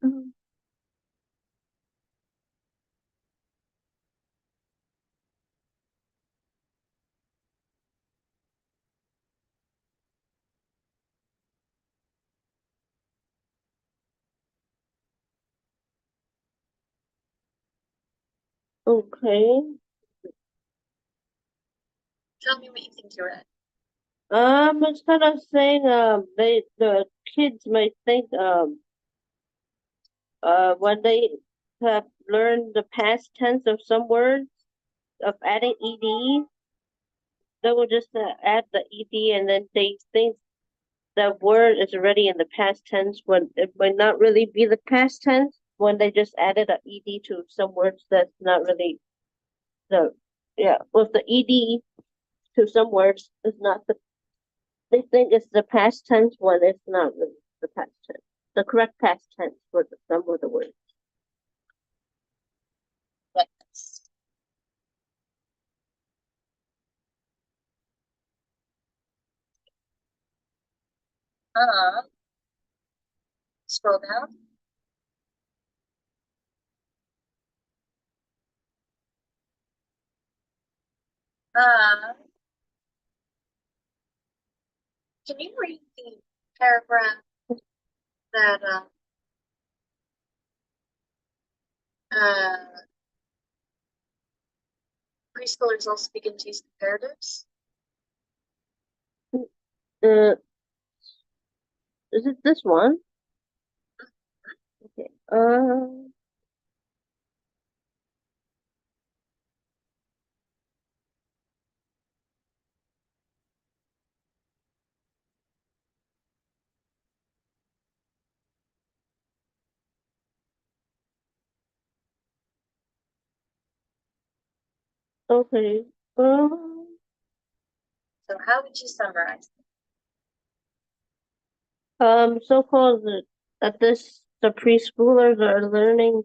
[SPEAKER 2] Okay.
[SPEAKER 1] Tell me what you think you're at.
[SPEAKER 2] It's kind of saying the kids might think when they have learned the past tense of some words of adding ed, they will just add the ed and then they think the word is already in the past tense when it might not really be the past tense when they just added a ed to some words that's not really the yeah with the ed to some words is not the they think it's the past tense when it's not really the past tense. The correct past tense for some of the words.
[SPEAKER 1] Yes. Scroll down. Uh, can you read the paragraph that uh, preschoolers also begin to use comparatives?
[SPEAKER 2] Uh, is it this one? Okay. Okay. Um,
[SPEAKER 1] So how would you summarize
[SPEAKER 2] so-called that this the preschoolers are learning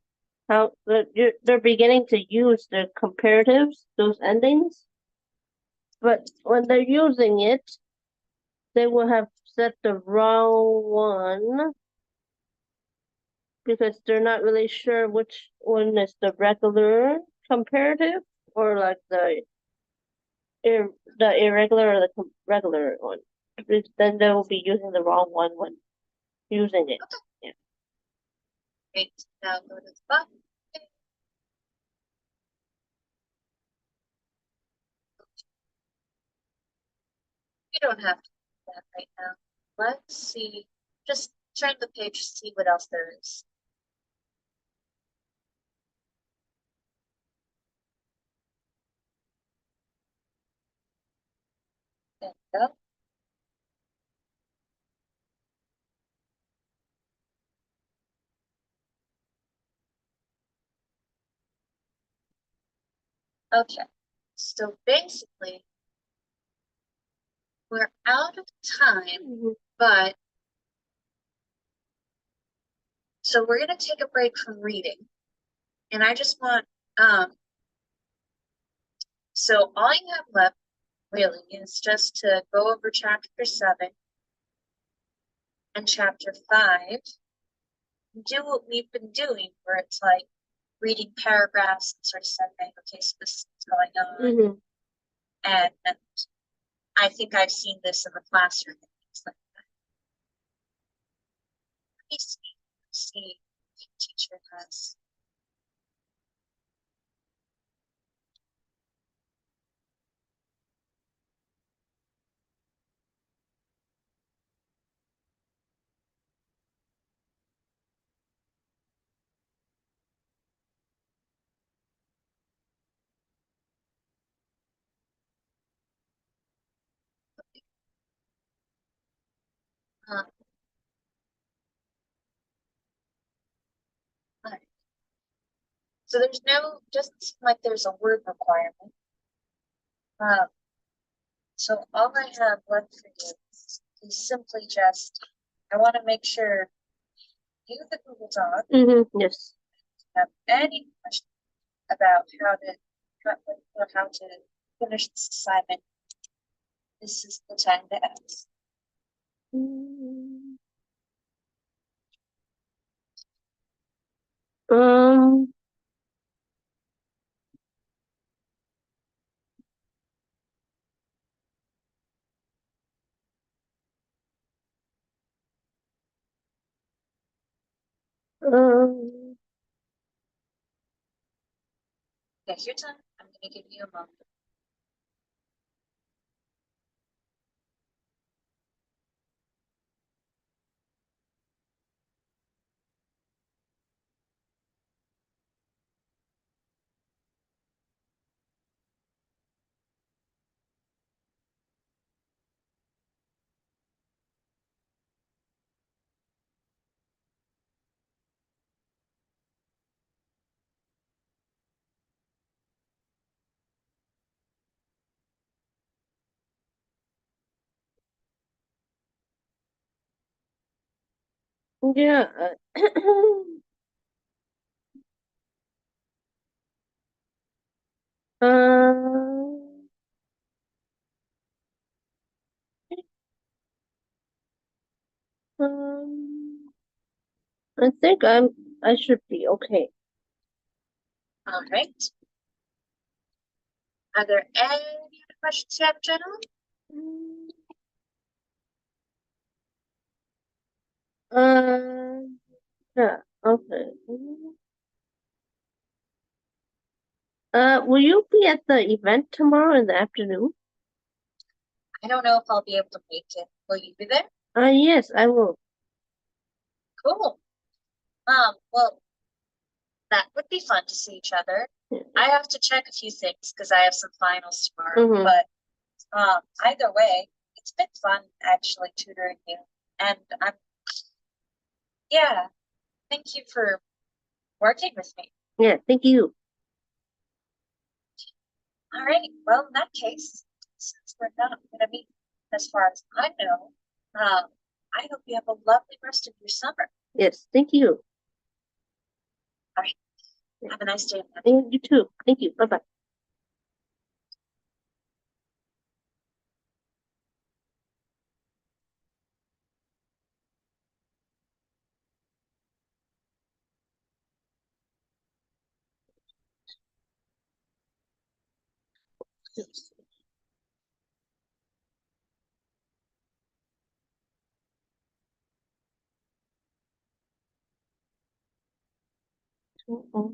[SPEAKER 2] how they're beginning to use the comparatives, those endings, but when they're using it, they will have set the wrong one because they're not really sure which one is the regular comparative or like the the irregular or the regular one. Because then they will be using the wrong one when using it.
[SPEAKER 1] Okay.
[SPEAKER 2] Yeah.
[SPEAKER 1] Great. Now go to the bottom. You don't have to do that right now. Let's see. Just turn the page to see what else there is. There you go. Okay. So basically, we're out of time,
[SPEAKER 2] Mhm.
[SPEAKER 1] but so we're gonna take a break from reading. And I just want so all you have left really is just to go over chapter 7 and chapter 5. Do what we've been doing, where it's like reading paragraphs and sort of saying, okay, so this is going on.
[SPEAKER 2] Mhm.
[SPEAKER 1] And I think I've seen this in the classroom. It's like that. Let me see if the teacher has. Um, all right. So there's no, doesn't seem like there's a word requirement. So all I have left for you is simply just, I want to make sure you, the Google Doc,
[SPEAKER 2] Yes.
[SPEAKER 1] have any questions about how to finish this assignment. This is the time to ask.
[SPEAKER 2] Mm. Um. Um.
[SPEAKER 1] Take your time. I'm going to give you a moment.
[SPEAKER 2] Yeah. Um. Um. I think I should be okay.
[SPEAKER 1] All right. Are there any other questions you have, gentlemen?
[SPEAKER 2] Mm. Uh. Yeah. Okay. Will you be at the event tomorrow in the afternoon?
[SPEAKER 1] I don't know if I'll be able to make it. Will you be there?
[SPEAKER 2] Yes, I will.
[SPEAKER 1] Cool. Well, that would be fun to see each other.
[SPEAKER 2] Yeah.
[SPEAKER 1] I have to check a few things because I have some finals tomorrow.
[SPEAKER 2] Mhm.
[SPEAKER 1] But either way, it's been fun actually tutoring you. And yeah, thank you for working with me.
[SPEAKER 2] Yeah, thank you.
[SPEAKER 1] All right. Well, in that case, since we're not going to meet as far as I know, I hope you have a lovely rest of your summer.
[SPEAKER 2] Yes, thank you.
[SPEAKER 1] All right. Have a nice day.
[SPEAKER 2] And you too. Thank you. Bye bye. Oh,